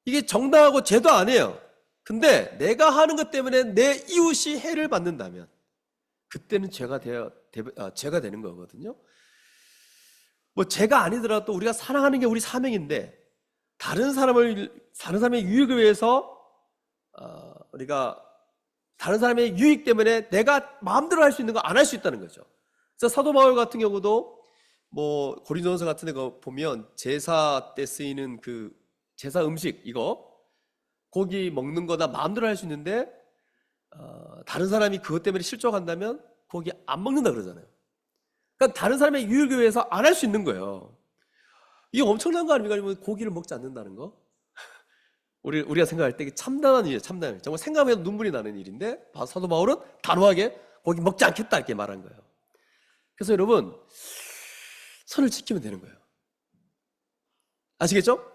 이게 정당하고 죄도 아니에요. 근데 내가 하는 것 때문에 내 이웃이 해를 받는다면 그때는 죄가 되는 거거든요. 뭐 죄가 아니더라도 우리가 사랑하는 게 우리 사명인데, 다른 사람의 유익을 위해서 우리가 다른 사람의 유익 때문에 내가 마음대로 할 수 있는 거 안 할 수 있다는 거죠. 그래서 사도 바울 같은 경우도 뭐 고린도전서 같은 데 보면 제사 때 쓰이는 그 제사 음식 이거 고기 먹는 거나 마음대로 할 수 있는데 다른 사람이 그것 때문에 실족한다면 고기 안 먹는다 그러잖아요. 그러니까 다른 사람의 유익을 위해서 안 할 수 있는 거예요. 이게 엄청난 거 아닙니까? 아니면 고기를 먹지 않는다는 거? 우리가 생각할 때 참담한 일이에요. 참담한 일. 정말 생각해도 눈물이 나는 일인데 사도 바울은 단호하게 고기 먹지 않겠다 이렇게 말한 거예요. 그래서 여러분 선을 지키면 되는 거예요. 아시겠죠?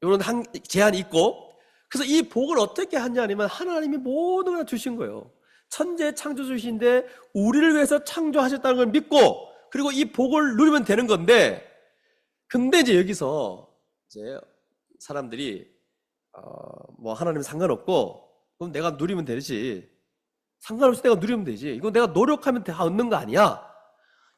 이런 제한이 있고, 그래서 이 복을 어떻게 하냐 아니면 하나님이 모든 걸 주신 거예요. 천재 창조주신데 우리를 위해서 창조하셨다는 걸 믿고 그리고 이 복을 누리면 되는 건데, 근데 이제 여기서 이제 사람들이 뭐 하나님 상관없고 그럼 내가 누리면 되지, 상관없이 내가 누리면 되지, 이거 내가 노력하면 다 얻는 거 아니야,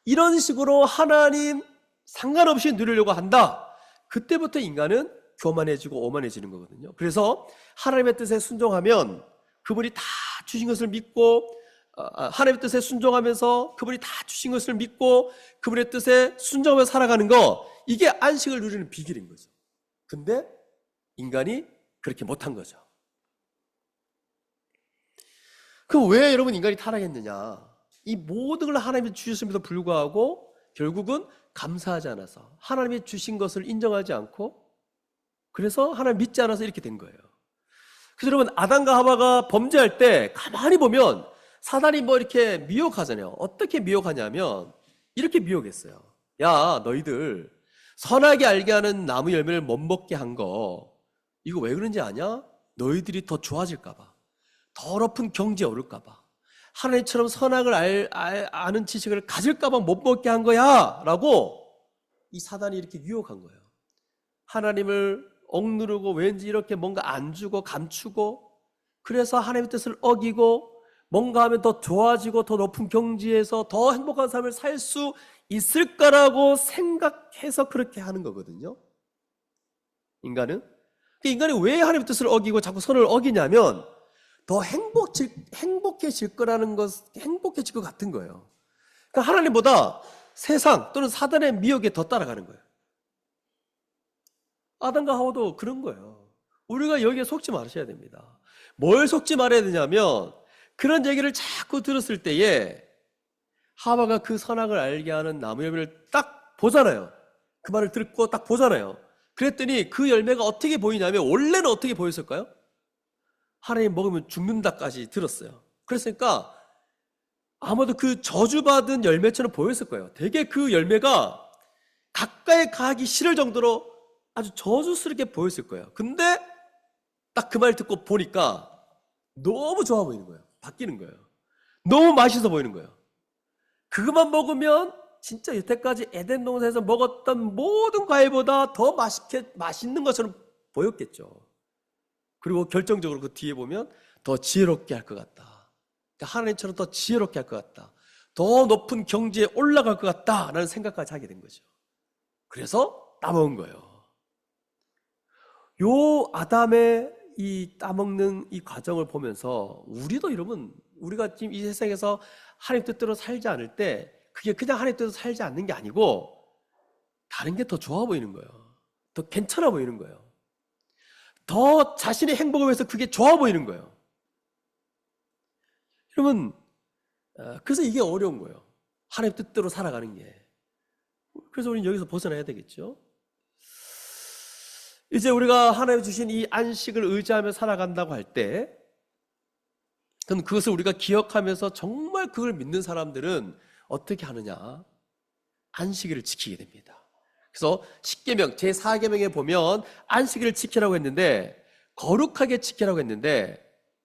이런 식으로 하나님 상관없이 누리려고 한다. 그때부터 인간은 교만해지고 오만해지는 거거든요. 그래서 하나님의 뜻에 순종하면 그분이 다 주신 것을 믿고, 하나님의 뜻에 순종하면서 그분이 다 주신 것을 믿고 그분의 뜻에 순종하며 살아가는 거, 이게 안식을 누리는 비결인 거죠. 근데 인간이 그렇게 못한 거죠. 그럼 왜 여러분 인간이 타락했느냐? 이 모든 걸 하나님이 주셨음에도 불구하고 결국은 감사하지 않아서 하나님이 주신 것을 인정하지 않고, 그래서 하나님 믿지 않아서 이렇게 된 거예요. 그래서 여러분 아담과 하와가 범죄할 때 가만히 보면 사단이 뭐 이렇게 미혹하잖아요. 어떻게 미혹하냐면 이렇게 미혹했어요. 야, 너희들 선하게 알게 하는 나무 열매를 못 먹게 한 거 이거 왜 그런지 아냐? 너희들이 더 좋아질까 봐, 더 높은 경지에 오를까 봐, 하나님처럼 선악을 아는 지식을 가질까 봐 못 먹게 한 거야 라고 이 사단이 이렇게 유혹한 거예요. 하나님을 억누르고 왠지 이렇게 뭔가 안 주고 감추고, 그래서 하나님의 뜻을 어기고 뭔가 하면 더 좋아지고 더 높은 경지에서 더 행복한 삶을 살 수 있을까라고 생각해서 그렇게 하는 거거든요. 인간이 왜 하나님의 뜻을 어기고 자꾸 선을 어기냐면 더 행복해질 거라는 행복해질 것 같은 거예요. 그러니까 하나님보다 세상 또는 사단의 미혹에 더 따라가는 거예요. 아담과 하와도 그런 거예요. 우리가 여기에 속지 마셔야 됩니다. 뭘 속지 말아야 되냐면, 그런 얘기를 자꾸 들었을 때에 하와가 그 선악을 알게 하는 나무 열매를 딱 보잖아요. 그 말을 듣고 딱 보잖아요. 그랬더니 그 열매가 어떻게 보이냐면, 원래는 어떻게 보였을까요? 하나님 먹으면 죽는다까지 들었어요. 그랬으니까 아마도 그 저주받은 열매처럼 보였을 거예요. 되게 그 열매가 가까이 가기 싫을 정도로 아주 저주스럽게 보였을 거예요. 근데 딱 그 말 듣고 보니까 너무 좋아 보이는 거예요. 바뀌는 거예요. 너무 맛있어 보이는 거예요. 그것만 먹으면 진짜 여태까지 에덴 동산에서 먹었던 모든 과일보다 더 맛있는 것처럼 보였겠죠. 그리고 결정적으로 그 뒤에 보면 더 지혜롭게 할 것 같다. 그러니까 하나님처럼 더 지혜롭게 할 것 같다. 더 높은 경지에 올라갈 것 같다라는 생각까지 하게 된 거죠. 그래서 따먹은 거예요. 요 아담의 이 따먹는 이 과정을 보면서 우리도 여러분, 우리가 지금 이 세상에서 하나님 뜻대로 살지 않을 때 그게 그냥 하나님 뜻대로 살지 않는 게 아니고 다른 게 더 좋아 보이는 거예요. 더 괜찮아 보이는 거예요. 더 자신의 행복을 위해서 그게 좋아 보이는 거예요. 여러분, 그래서 이게 어려운 거예요. 하나님 뜻대로 살아가는 게. 그래서 우리는 여기서 벗어나야 되겠죠. 이제 우리가 하나님 주신 이 안식을 의지하며 살아간다고 할 때, 그럼 그것을 우리가 기억하면서 정말 그걸 믿는 사람들은 어떻게 하느냐? 안식일을 지키게 됩니다. 그래서 십계명 제4계명에 보면 안식일을 지키라고 했는데, 거룩하게 지키라고 했는데,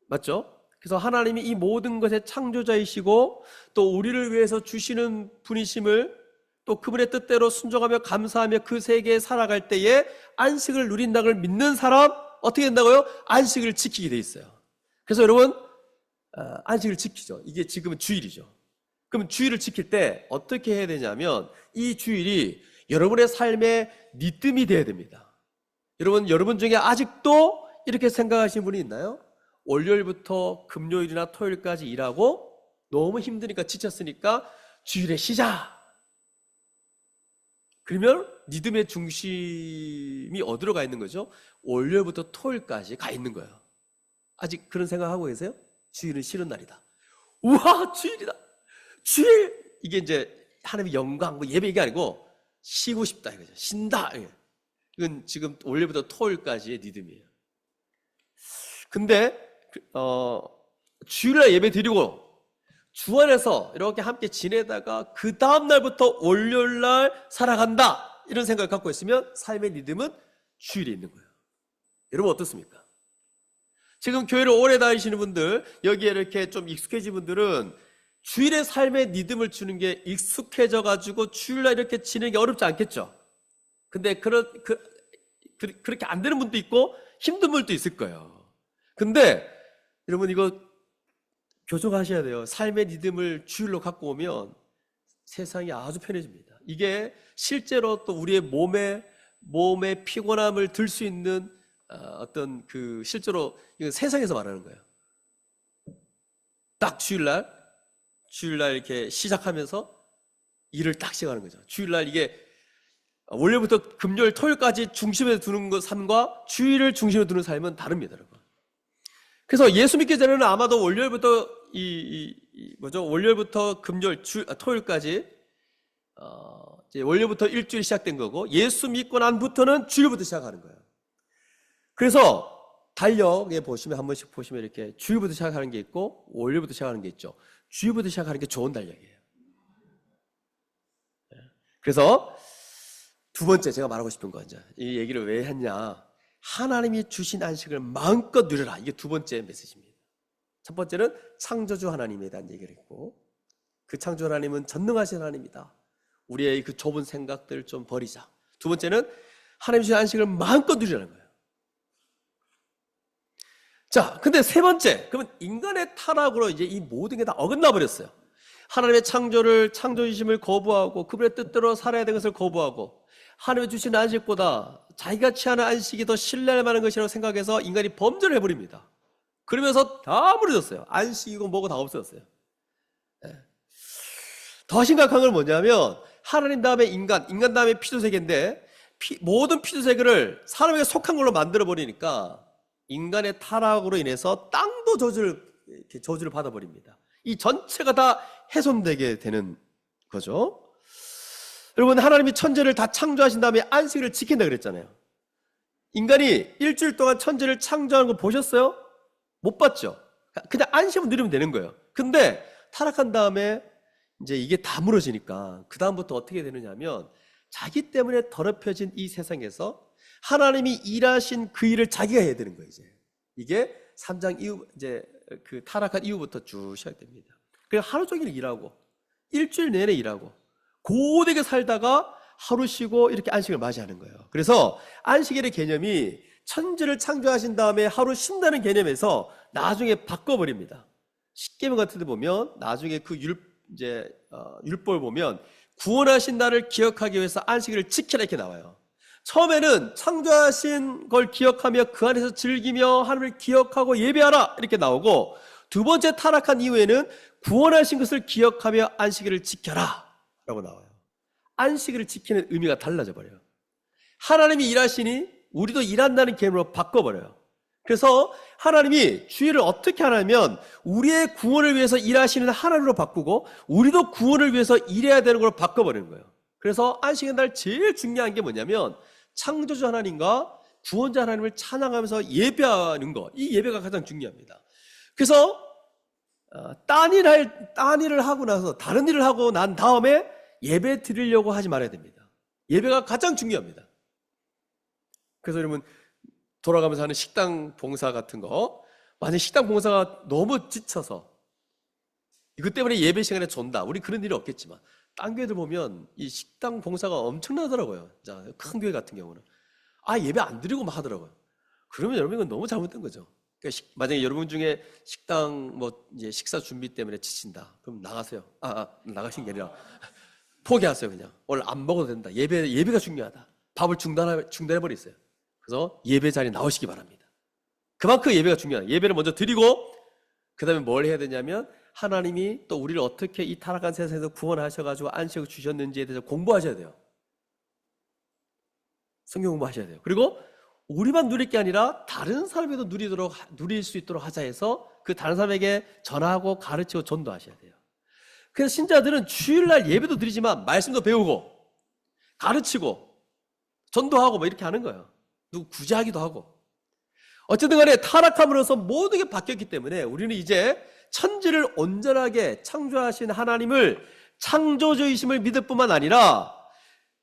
맞죠? 그래서 하나님이 이 모든 것의 창조자이시고 또 우리를 위해서 주시는 분이심을, 또 그분의 뜻대로 순종하며 감사하며 그 세계에 살아갈 때에 안식을 누린다는 걸 믿는 사람 어떻게 된다고요? 안식을 지키게 돼 있어요. 그래서 여러분, 안식을 지키죠. 이게 지금은 주일이죠. 그럼 주일을 지킬 때 어떻게 해야 되냐면, 이 주일이 여러분의 삶의 리듬이 돼야 됩니다. 여러분 중에 아직도 이렇게 생각하시는 분이 있나요? 월요일부터 금요일이나 토요일까지 일하고 너무 힘드니까 지쳤으니까 주일에 쉬자. 그러면 믿음의 중심이 어디로 가 있는 거죠? 월요일부터 토요일까지 가 있는 거예요. 아직 그런 생각하고 계세요? 주일은 쉬는 날이다. 우와, 주일이다. 주일! 이게 이제 하나님의 영광, 예배 이게 아니고 쉬고 싶다 이거죠. 쉰다. 이건 지금 월요일부터 토요일까지의 믿음이에요. 근데 주일날 예배 드리고 주 안에서 이렇게 함께 지내다가 그 다음날부터 월요일날 살아간다 이런 생각을 갖고 있으면 삶의 리듬은 주일에 있는 거예요. 여러분 어떻습니까? 지금 교회를 오래 다니시는 분들, 여기에 이렇게 좀 익숙해진 분들은 주일의 삶의 리듬을 주는 게 익숙해져 가지고 주일날 이렇게 지내는 게 어렵지 않겠죠? 근데 그렇게 안 되는 분도 있고 힘든 분도 있을 거예요. 근데 여러분 이거 교정하셔야 돼요. 삶의 리듬을 주일로 갖고 오면 세상이 아주 편해집니다. 이게 실제로 또 우리의 몸의 피곤함을 들 수 있는 어떤 그 실제로 이건 세상에서 말하는 거예요. 딱 주일날 이렇게 시작하면서 일을 딱 시작하는 거죠. 주일날 이게 월요일부터 금요일, 토요일까지 중심에 두는 것 삶과 주일을 중심에 두는 삶은 다릅니다, 여러분. 그래서 예수 믿기 전에는 아마도 월요일부터 월요일부터 금요일, 토요일까지 이제 월요일부터 일주일 시작된 거고 예수 믿고 난부터는 주일부터 시작하는 거예요. 그래서 달력에 보시면 한 번씩 보시면 이렇게 주일부터 시작하는 게 있고 월요일부터 시작하는 게 있죠. 주일부터 시작하는 게 좋은 달력이에요. 그래서 두 번째 제가 말하고 싶은 건 이 얘기를 왜 했냐? 하나님이 주신 안식을 마음껏 누려라. 이게 두 번째 메시지입니다. 첫 번째는 창조주 하나님에 대한 얘기를 했고 그 창조 하나님은 전능하신 하나님이다. 우리의 그 좁은 생각들 좀 버리자. 두 번째는 하나님 주신 안식을 마음껏 누리라는 거예요. 자, 근데 세 번째, 그러면 인간의 타락으로 이제 이 모든 게 다 어긋나 버렸어요. 하나님의 창조주심을 거부하고 그분의 뜻대로 살아야 되는 것을 거부하고 하나님의 주신 안식보다 자기가 취하는 안식이 더 신뢰할 만한 것이라고 생각해서 인간이 범죄를 해버립니다. 그러면서 다 무너졌어요. 안식이고 뭐고 다 없어졌어요. 더 심각한 건 뭐냐면 하나님 다음에 인간 다음에 피조세계인데 모든 피조세계를 사람에게 속한 걸로 만들어버리니까 인간의 타락으로 인해서 땅도 저주를 받아버립니다. 이 전체가 다 훼손되게 되는 거죠. 여러분 하나님이 천지를 다 창조하신 다음에 안식일을 지킨다 그랬잖아요. 인간이 일주일 동안 천지를 창조하는 거 보셨어요? 못 봤죠. 그냥 안식을 누리면 되는 거예요. 근데 타락한 다음에 이제 이게 다 무너지니까 그 다음부터 어떻게 되느냐면 자기 때문에 더럽혀진 이 세상에서 하나님이 일하신 그 일을 자기가 해야 되는 거예요. 이게 3장 이후 이제 그 타락한 이후부터 쭉 시작됩니다. 그래서 하루 종일 일하고 일주일 내내 일하고 고되게 살다가 하루 쉬고 이렇게 안식을 맞이하는 거예요. 그래서 안식일의 개념이 천지를 창조하신 다음에 하루 쉰다는 개념에서 나중에 바꿔버립니다. 십계명 같은 데 보면 나중에 그 율법을 보면 구원하신 날을 기억하기 위해서 안식일을 지켜라 이렇게 나와요. 처음에는 창조하신 걸 기억하며 그 안에서 즐기며 하나님을 기억하고 예배하라 이렇게 나오고 두 번째 타락한 이후에는 구원하신 것을 기억하며 안식일을 지켜라 라고 나와요. 안식일을 지키는 의미가 달라져 버려요. 하나님이 일하시니 우리도 일한다는 개념으로 바꿔버려요. 그래서 하나님이 주일을 어떻게 하냐면 우리의 구원을 위해서 일하시는 하나님으로 바꾸고 우리도 구원을 위해서 일해야 되는 걸로 바꿔버리는 거예요. 그래서 안식의 날 제일 중요한 게 뭐냐면 창조주 하나님과 구원자 하나님을 찬양하면서 예배하는 거, 이 예배가 가장 중요합니다. 그래서 딴 일을 하고 나서 다른 일을 하고 난 다음에 예배 드리려고 하지 말아야 됩니다. 예배가 가장 중요합니다. 그래서 여러분 돌아가면서 하는 식당 봉사 같은 거, 만약 식당 봉사가 너무 지쳐서 이것 때문에 예배 시간에 존다, 우리 그런 일이 없겠지만 딴 교회들 보면 이 식당 봉사가 엄청나더라고요. 자, 큰 교회 같은 경우는 예배 안 드리고 막 하더라고요. 그러면 여러분 이건 너무 잘못된 거죠. 그러니까 만약에 여러분 중에 식당 이제 식사 준비 때문에 지친다, 그럼 나가세요. 나가신 게 아니라 포기하세요. 그냥 오늘 안 먹어도 된다. 예배가 중요하다. 밥을 중단해 버리세요. 그래서 예배 자리에 나오시기 바랍니다. 그만큼 예배가 중요해요. 예배를 먼저 드리고 그 다음에 뭘 해야 되냐면 하나님이 또 우리를 어떻게 이 타락한 세상에서 구원하셔가지고 안식을 주셨는지에 대해서 공부하셔야 돼요. 성경 공부하셔야 돼요. 그리고 우리만 누릴 게 아니라 다른 사람에도 누릴 수 있도록 하자 해서 그 다른 사람에게 전하고 가르치고 전도하셔야 돼요. 그래서 신자들은 주일날 예배도 드리지만 말씀도 배우고 가르치고 전도하고 뭐 이렇게 하는 거예요. 누구 구제하기도 하고. 어쨌든 간에 타락함으로써 모든 게 바뀌었기 때문에 우리는 이제 천지를 온전하게 창조하신 하나님을 창조주이심을 믿을 뿐만 아니라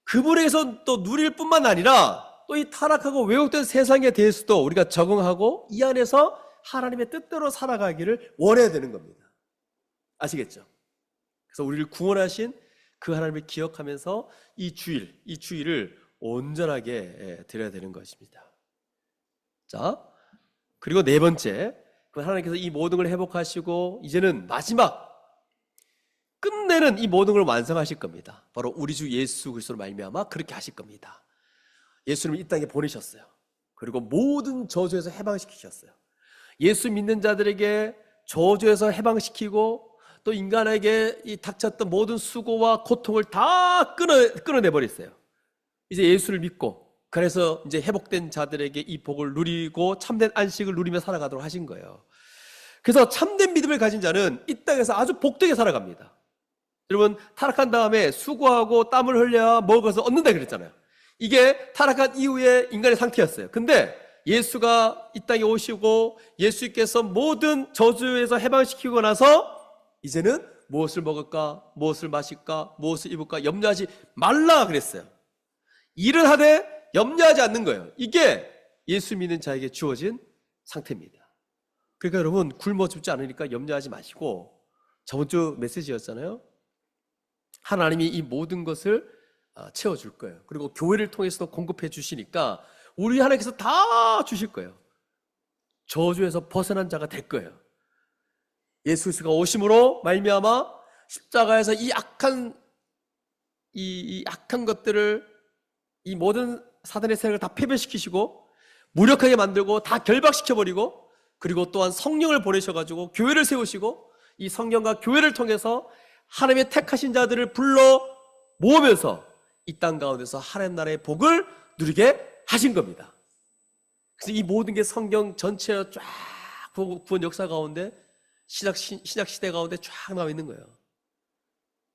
그분에게서 또 누릴 뿐만 아니라 또 이 타락하고 왜곡된 세상에 대해서도 우리가 적응하고 이 안에서 하나님의 뜻대로 살아가기를 원해야 되는 겁니다. 아시겠죠? 그래서 우리를 구원하신 그 하나님을 기억하면서 이 주일을 온전하게 드려야 되는 것입니다. 자, 그리고 네 번째, 하나님께서 이 모든 걸 회복하시고 이제는 마지막 끝내는 이 모든 걸 완성하실 겁니다. 바로 우리 주 예수 그리스도로 말미암아 그렇게 하실 겁니다. 예수님을 이 땅에 보내셨어요. 그리고 모든 저주에서 해방시키셨어요. 예수 믿는 자들에게 저주에서 해방시키고 또 인간에게 이 닥쳤던 모든 수고와 고통을 다 끊어내버렸어요. 이제 예수를 믿고 그래서 이제 회복된 자들에게 이 복을 누리고 참된 안식을 누리며 살아가도록 하신 거예요. 그래서 참된 믿음을 가진 자는 이 땅에서 아주 복되게 살아갑니다. 여러분, 타락한 다음에 수고하고 땀을 흘려야 먹을 것을 얻는다 그랬잖아요. 이게 타락한 이후의 인간의 상태였어요. 근데 예수가 이 땅에 오시고 예수께서 모든 저주에서 해방시키고 나서 이제는 무엇을 먹을까, 무엇을 마실까, 무엇을 입을까 염려하지 말라 그랬어요. 일을 하되 염려하지 않는 거예요. 이게 예수 믿는 자에게 주어진 상태입니다. 그러니까 여러분, 굶어 죽지 않으니까 염려하지 마시고, 저번 주 메시지였잖아요. 하나님이 이 모든 것을 채워줄 거예요. 그리고 교회를 통해서도 공급해 주시니까 우리 하나님께서 다 주실 거예요. 저주에서 벗어난 자가 될 거예요. 예수 그리스도가 오심으로 말미암아 십자가에서 이 악한 것들을, 이 모든 사단의 세력을 다 패배시키시고 무력하게 만들고 다 결박시켜버리고, 그리고 또한 성령을 보내셔가지고 교회를 세우시고 이 성령과 교회를 통해서 하나님의 택하신 자들을 불러 모으면서 이 땅 가운데서 하나님 나라의 복을 누리게 하신 겁니다. 그래서 이 모든 게 성경 전체로 쫙 구원 역사 가운데 신약 시대 가운데 쫙 나와 있는 거예요.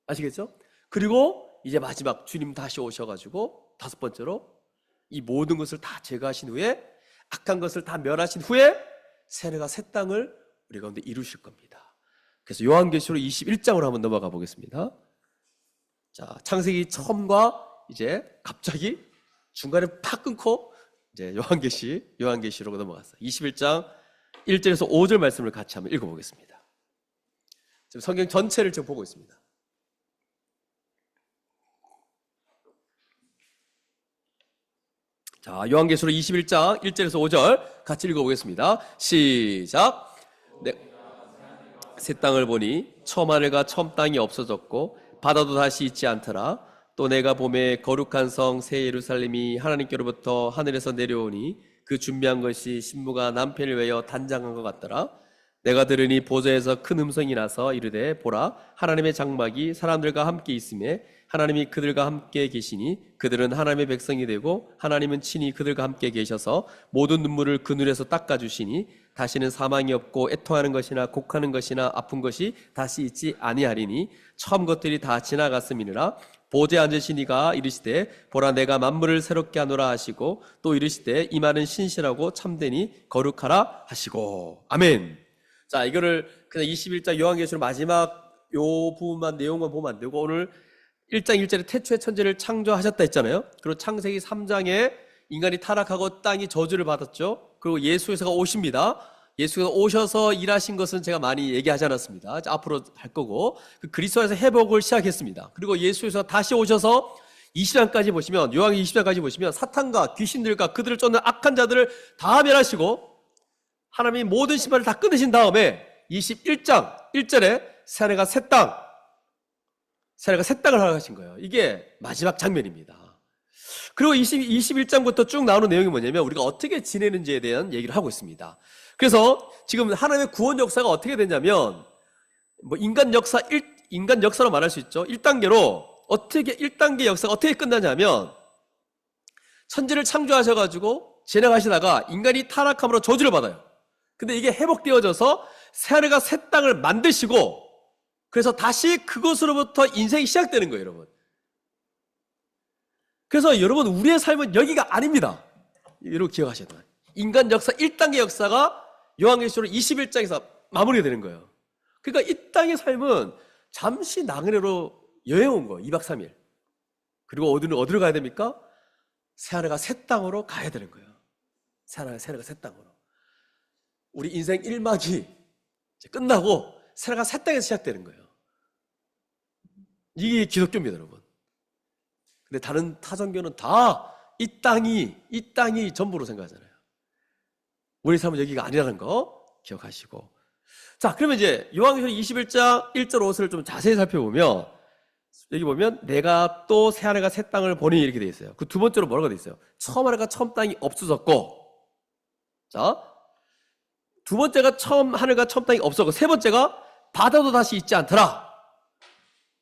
아시겠죠? 그리고 이제 마지막 주님 다시 오셔가지고 다섯 번째로 이 모든 것을 다 제거하신 후에, 악한 것을 다 멸하신 후에 새내가 새 땅을 우리 가운데 이루실 겁니다. 그래서 요한계시록 21장으로 한번 넘어가 보겠습니다. 자, 창세기 처음과 이제 갑자기 중간에 팍 끊고 이제 요한계시록 넘어갔어요. 21장 1절에서 5절 말씀을 같이 한번 읽어보겠습니다. 지금 성경 전체를 지금 보고 있습니다. 자, 요한계시록 21장 1절에서 5절 같이 읽어보겠습니다. 시작. 네. 새 땅을 보니 처음 하늘과 처음 땅이 없어졌고 바다도 다시 있지 않더라. 또 내가 보매 거룩한 성 새 예루살렘이 하나님께로부터 하늘에서 내려오니 그 준비한 것이 신부가 남편을 위하여 단장한 것 같더라. 내가 들으니 보좌에서 큰 음성이 나서 이르되 보라, 하나님의 장막이 사람들과 함께 있음에 하나님이 그들과 함께 계시니 그들은 하나님의 백성이 되고 하나님은 친히 그들과 함께 계셔서 모든 눈물을 그 눈에서 닦아주시니 다시는 사망이 없고 애통하는 것이나 곡하는 것이나 아픈 것이 다시 있지 아니하리니 처음 것들이 다 지나갔음이니라. 보좌에 앉으신 이가 이르시되 보라, 내가 만물을 새롭게 하노라 하시고 또 이르시되 이 말은 신실하고 참되니 거룩하라 하시고. 아멘. 자, 이거를 그냥 21장 요한계시록 마지막 요 부분만 내용만 보면 안 되고, 오늘 1장 1절에 태초에 천지를 창조하셨다 했잖아요. 그리고 창세기 3장에 인간이 타락하고 땅이 저주를 받았죠. 그리고 예수께서가 오십니다. 예수가 오셔서 일하신 것은 제가 많이 얘기하지 않았습니다. 앞으로 할 거고, 그 그리스도 안에서 회복을 시작했습니다. 그리고 예수께서 다시 오셔서 20장까지 보시면, 요한계시록 20장까지 보시면 사탄과 귀신들과 그들을 쫓는 악한 자들을 다 멸하시고 하나님이 모든 신발을 다 끊으신 다음에 21장 1절에 새하늘과 새 땅을 허락하신 거예요. 이게 마지막 장면입니다. 그리고 21장부터 쭉 나오는 내용이 뭐냐면 우리가 어떻게 지내는지에 대한 얘기를 하고 있습니다. 그래서 지금 하나님의 구원 역사가 어떻게 되냐면 뭐 인간 역사로 말할 수 있죠. 1단계 역사가 어떻게 끝나냐면 천지를 창조하셔가지고 진행하시다가 인간이 타락함으로 저주를 받아요. 근데 이게 회복되어져서 새하늘과 새 땅을 만드시고 그래서 다시 그것으로부터 인생이 시작되는 거예요, 여러분. 그래서 여러분 우리의 삶은 여기가 아닙니다. 여러분 기억하셔야 돼요. 인간 역사 1단계 역사가 요한계시록 21장에서 마무리가 되는 거예요. 그러니까 이 땅의 삶은 잠시 나그네로 여행 온 거예요. 2박 3일. 그리고 어디로 가야 됩니까? 새하늘과 새 땅으로 가야 되는 거예요. 새하늘과 새 땅으로. 우리 인생 1막이 끝나고 새하늘과 새 땅에서 시작되는 거예요. 이게 기독교입니다, 여러분. 근데 다른 타종교는 다 이 땅이 전부로 생각하잖아요. 우리 삶은 여기가 아니라는 거 기억하시고. 자, 그러면 이제 요한계시록 21장 1절 5절을 좀 자세히 살펴보면 여기 보면 내가 또 새하늘과 새 땅을 보니 이렇게 되어 있어요. 그 두 번째로 뭐라고 되어 있어요? 처음 하늘과 처음 땅이 없어졌고, 자, 두 번째가 처음 하늘과 처음 땅이 없어졌고, 세 번째가 바다도 다시 있지 않더라.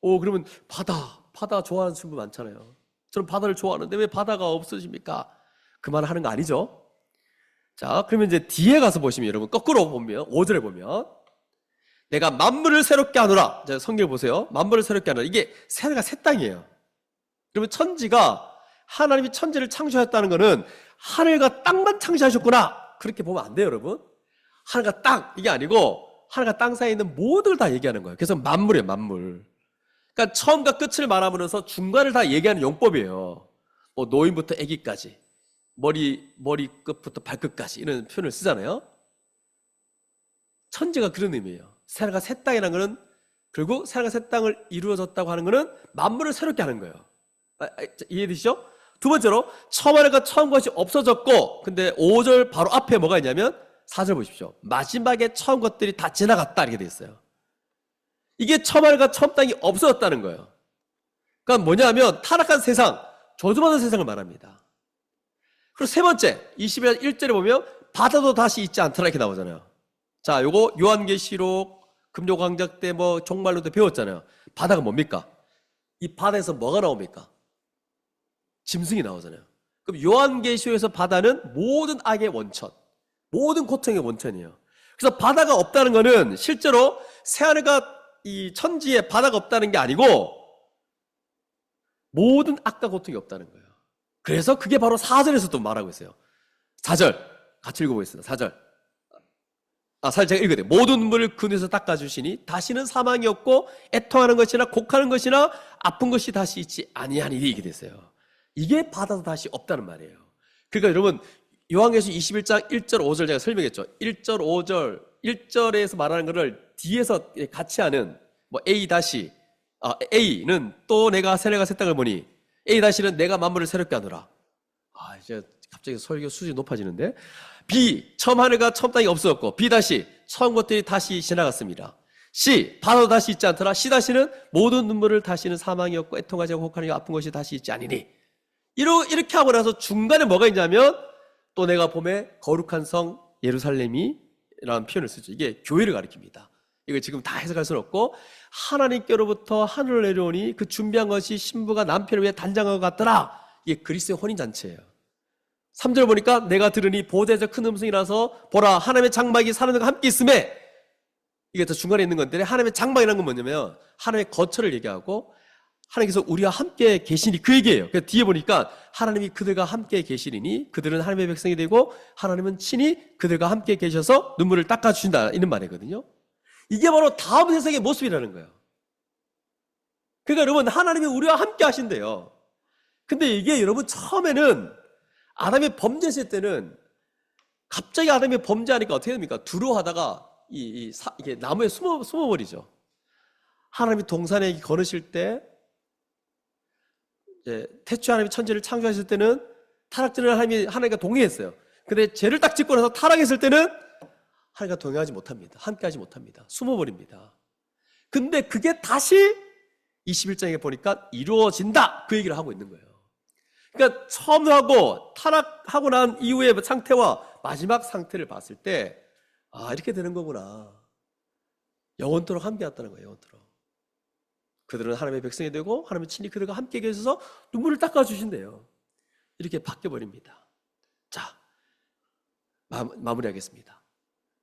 그러면 바다 좋아하는 친구 많잖아요. 저는 바다를 좋아하는데 왜 바다가 없어집니까? 그 말을 하는 거 아니죠? 자, 그러면 이제 뒤에 가서 보시면 여러분 거꾸로 보면 5절에 보면 내가 만물을 새롭게 하노라. 자, 성경을 보세요. 만물을 새롭게 하노라. 이게 새하늘과 새 땅이에요. 그러면 천지가 하나님이 천지를 창조하셨다는 것은 하늘과 땅만 창조하셨구나. 그렇게 보면 안 돼요, 여러분. 하늘과 땅 이게 아니고 하늘과 땅 사이에 있는 모든 걸 다 얘기하는 거예요. 그래서 만물이에요, 만물. 그러니까 처음과 끝을 말하면서 중간을 다 얘기하는 용법이에요. 뭐 노인부터 아기까지, 머리 끝부터 발끝까지 이런 표현을 쓰잖아요. 천지가 그런 의미예요. 새하늘과 새 땅이라는 것은 결국 새하늘과 새 땅을 이루어졌다고 하는 것은 만물을 새롭게 하는 거예요. 이해되시죠? 두 번째로 처음 하늘과 처음 것이 없어졌고, 근데 5절 바로 앞에 뭐가 있냐면 4절 보십시오. 마지막에 처음 것들이 다 지나갔다 이렇게 돼 있어요. 이게 처음 하늘과 처음 땅이 없어졌다는 거예요. 그러니까 뭐냐면 타락한 세상, 저주받은 세상을 말합니다. 그리고 세 번째 21절에 보면 바다도 다시 있지 않더라 이렇게 나오잖아요. 자, 요거 요한계시록 금요광장 때 뭐 종말론 때 배웠잖아요. 바다가 뭡니까? 이 바다에서 뭐가 나옵니까? 짐승이 나오잖아요. 그럼 요한계시록에서 바다는 모든 악의 원천, 모든 고통의 원천이에요. 그래서 바다가 없다는 거는 실제로 새하늘과 이 천지에 바다가 없다는 게 아니고 모든 악과 고통이 없다는 거예요. 그래서 그게 바로 4절에서 또 말하고 있어요. 4절 같이 읽어보겠습니다. 4절. 4절 제가 읽어야 돼요. 모든 눈물을 그 눈에서 닦아주시니 다시는 사망이 없고 애통하는 것이나 곡하는 것이나 아픈 것이 다시 있지 아니하니리 이게 됐어요. 이게 바다도 다시 없다는 말이에요. 그러니까 여러분 요한계시록 21장 1절 5절 제가 설명했죠. 1절 5절 1절에서 말하는 것을 뒤에서 같이 하는 뭐 A는 또 내가 새하늘과 새 땅을 보니 A-는 내가 만물을 새롭게 하노라. 이제 갑자기 설교 수준이 높아지는데 B 처음 하늘과 처음 땅이 없어졌고 B 처음 것들이 다시 지나갔습니다. C 바다도 다시 있지 않더라. C-는 모든 눈물을 다시는 사망이 없고 애통하지 않고 혹하는 아픈 것이 다시 있지 아니니. 이렇게 하고 나서 중간에 뭐가 있냐면 또 내가 봄에 거룩한 성 예루살렘이 라는 표현을 쓰죠. 이게 교회를 가리킵니다. 이거 지금 다 해석할 수는 없고 하나님께로부터 하늘을 내려오니 그 준비한 것이 신부가 남편을 위해 단장한 것 같더라. 이게 그리스도의 혼인잔치예요. 3절 보니까 내가 들으니 보좌에서 큰 음성이 나서 보라 하나님의 장막이 사람들과 함께 있음에 이게 더 중간에 있는 건데 하나님의 장막이라는 건 뭐냐면 하나님의 거처를 얘기하고 하나님께서 우리와 함께 계시니 그 얘기예요. 그래서 뒤에 보니까 하나님이 그들과 함께 계시리니 그들은 하나님의 백성이 되고 하나님은 친히 그들과 함께 계셔서 눈물을 닦아주신다 이런 말이거든요. 이게 바로 다음 세상의 모습이라는 거예요. 그러니까 여러분 하나님이 우리와 함께 하신대요. 근데 이게 여러분 처음에는 아담이 범죄했을 때는 갑자기 아담이 범죄하니까 어떻게 됩니까? 두려워하다가 이게 나무에 숨어버리죠. 하나님이 동산에 걸으실 때 태초에 하나님이 천지를 창조하실 때는 타락전을 하나님과 동의했어요. 근데 죄를 딱 짓고 나서 타락했을 때는 하나님과 동의하지 못합니다. 함께하지 못합니다. 숨어버립니다. 근데 그게 다시 21장에 보니까 이루어진다 그 얘기를 하고 있는 거예요. 그러니까 처음 하고 타락하고 난 이후의 상태와 마지막 상태를 봤을 때, 아, 이렇게 되는 거구나. 영원토록 함께 왔다는 거예요, 영원토록. 그들은 하나님의 백성이 되고 하나님의 친히 그들과 함께 계셔서 눈물을 닦아주신대요. 이렇게 바뀌어버립니다. 자, 마무리하겠습니다.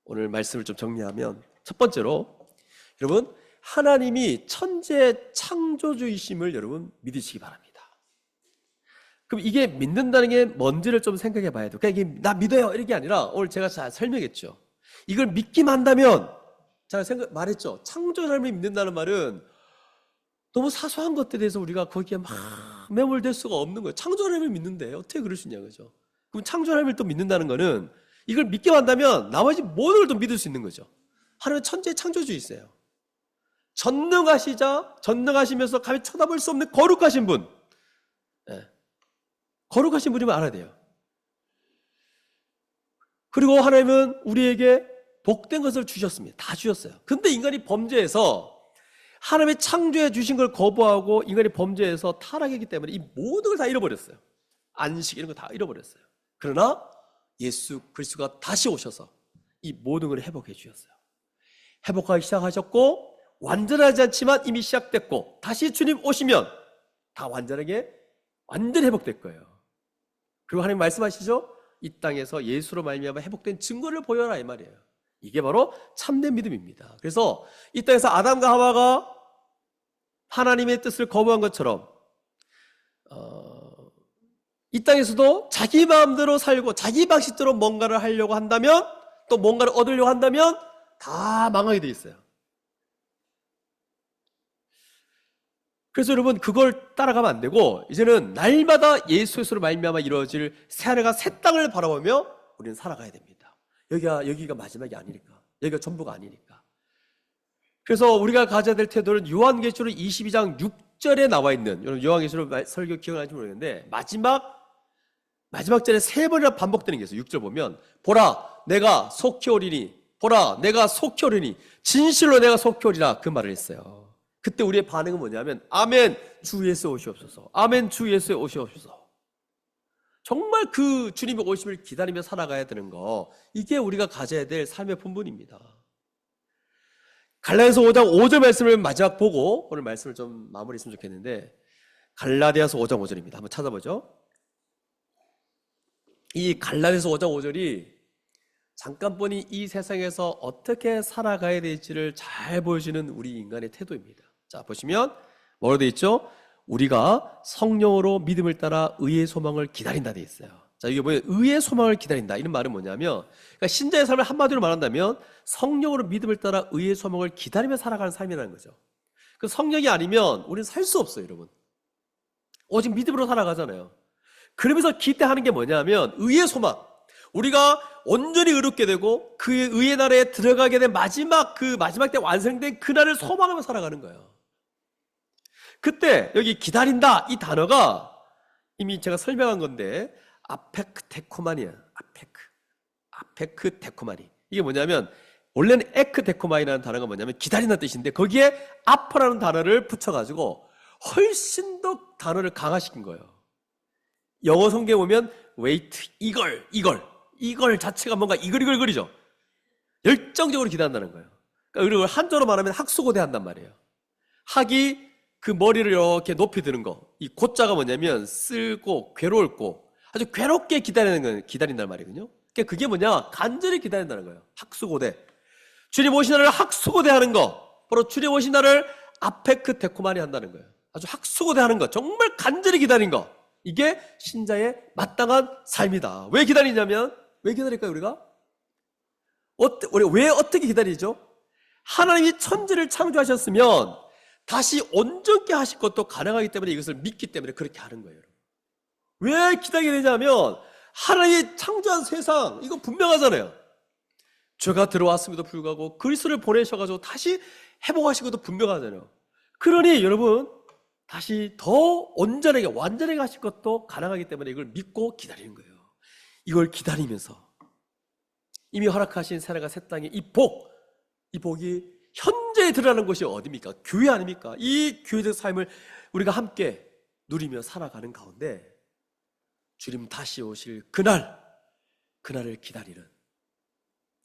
오늘 말씀을 좀 정리하면, 첫 번째로 여러분, 하나님이 천재 창조주이심을 여러분 믿으시기 바랍니다. 그럼 이게 믿는다는 게 뭔지를 좀 생각해 봐야 돼요. 그러니까 이게 나 믿어요 이게 아니라, 오늘 제가 잘 설명했죠. 이걸 믿기만 한다면, 제가 말했죠. 창조주를 믿는다는 말은 너무 사소한 것들에 대해서 우리가 거기에 막 매몰될 수가 없는 거예요. 창조주를 믿는데 어떻게 그럴 수 있냐, 그죠? 그럼 창조주를 또 믿는다는 거는, 이걸 믿기만 한다면 나머지 모든 걸 또 믿을 수 있는 거죠. 하나님은 천재 창조주이세요. 전능하시면서 감히 쳐다볼 수 없는 거룩하신 분. 네. 거룩하신 분이면 알아야 돼요. 그리고 하나님은 우리에게 복된 것을 주셨습니다. 다 주셨어요. 근데 인간이 범죄해서, 하나님의 창조해 주신 걸 거부하고 인간이 범죄해서 타락했기 때문에 이 모든 걸 다 잃어버렸어요. 안식 이런 거 다 잃어버렸어요. 그러나 예수 그리스도가 다시 오셔서 이 모든 걸 회복해 주셨어요. 회복하기 시작하셨고, 완전하지 않지만 이미 시작됐고, 다시 주님 오시면 다 완전히 회복될 거예요. 그리고 하나님 말씀하시죠? 이 땅에서 예수로 말미암아 회복된 증거를 보여라, 이 말이에요. 이게 바로 참된 믿음입니다. 그래서 이 땅에서 아담과 하와가 하나님의 뜻을 거부한 것처럼, 이 땅에서도 자기 마음대로 살고 자기 방식대로 뭔가를 하려고 한다면, 또 뭔가를 얻으려고 한다면 다 망하게 돼 있어요. 그래서 여러분, 그걸 따라가면 안 되고, 이제는 날마다 예수로 말미암아 이루어질 새하늘과 새 땅을 바라보며 우리는 살아가야 됩니다. 여기가 마지막이 아니니까, 여기가 전부가 아니니까. 그래서 우리가 가져야 될 태도는 요한계시록 22장 6절에 나와 있는, 여러분 요한계시록 설교 기억나는지 모르겠는데, 마지막 절에 3번이나 반복되는 게 있어요. 6절 보면, 보라 내가 속히 오리니, 보라 내가 속히 오리니, 진실로 내가 속히 오리라, 그 말을 했어요. 그때 우리의 반응은 뭐냐면, 아멘 주 예수 오시옵소서, 아멘 주 예수 오시옵소서. 정말 그 주님의 오심을 기다리며 살아가야 되는 거, 이게 우리가 가져야 될 삶의 본분입니다. 갈라디아서 5장 5절 말씀을 마지막 보고 오늘 말씀을 좀 마무리했으면 좋겠는데, 갈라디아서 5장 5절입니다. 한번 찾아보죠. 이 갈라디아서 5장 5절이 잠깐 보니 이 세상에서 어떻게 살아가야 될지를 잘 보여주는 우리 인간의 태도입니다. 자, 보시면 뭐로 되어 있죠? 우리가 성령으로 믿음을 따라 의의 소망을 기다린다 되어 있어요. 자, 이게 뭐예요? 의의 소망을 기다린다. 이런 말은 뭐냐면, 그러니까 신자의 삶을 한마디로 말한다면 성령으로 믿음을 따라 의의 소망을 기다리며 살아가는 삶이라는 거죠. 그 성령이 아니면 우리는 살 수 없어요, 여러분. 오직 믿음으로 살아가잖아요. 그러면서 기대하는 게 뭐냐면 의의 소망. 우리가 온전히 의롭게 되고 그 의의 나라에 들어가게 된 마지막 때 완성된 그날을 소망하며 살아가는 거예요. 그때 여기 기다린다 이 단어가 이미 제가 설명한 건데, 아페크테코마니야. 아페크테코마니. 이게 뭐냐면, 원래는 에크데코마이라는 단어가 뭐냐면 기다린다는 뜻인데, 거기에 아퍼라는 단어를 붙여가지고 훨씬 더 단어를 강화시킨 거예요. 영어 성경에 보면 wait, 이걸 자체가 뭔가 이글이글거리죠. 열정적으로 기다린다는 거예요. 그러니까 그리고 한자로 말하면 학수고대한단 말이에요. 학이 그 머리를 이렇게 높이 드는 거. 이 고자가 뭐냐면 쓸고 괴로울고 아주 괴롭게 기다린다는 말이거든요. 그러니까 그게 뭐냐? 간절히 기다린다는 거예요. 학수고대. 주님 오신 날을 학수고대하는 거. 바로 주님 오신 날을 아페크테코마니 한다는 거예요. 아주 학수고대하는 거. 정말 간절히 기다린 거. 이게 신자의 마땅한 삶이다. 왜 기다리냐면, 왜 기다릴까요, 우리가? 우리 왜 어떻게 기다리죠? 하나님이 천지를 창조하셨으면 다시 온전케 하실 것도 가능하기 때문에 이것을 믿기 때문에 그렇게 하는 거예요. 왜 기다리게 되냐면, 하나님이 창조한 세상, 이거 분명하잖아요. 죄가 들어왔음에도 불구하고 그리스도를 보내셔가지고 다시 회복하신 것도 분명하잖아요. 그러니 여러분, 다시 더 온전하게 완전하게 하실 것도 가능하기 때문에 이걸 믿고 기다리는 거예요. 이걸 기다리면서 이미 허락하신 새하늘과 새 땅의 이 복이 현재에 드러나는 곳이 어디입니까? 교회 아닙니까? 이 교회적 삶을 우리가 함께 누리며 살아가는 가운데 주님 다시 오실 그날을 기다리는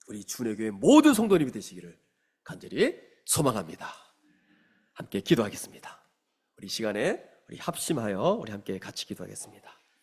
우리 주의 교회 모든 성도님이 되시기를 간절히 소망합니다. 함께 기도하겠습니다. 우리 시간에 우리 합심하여 우리 함께 같이 기도하겠습니다.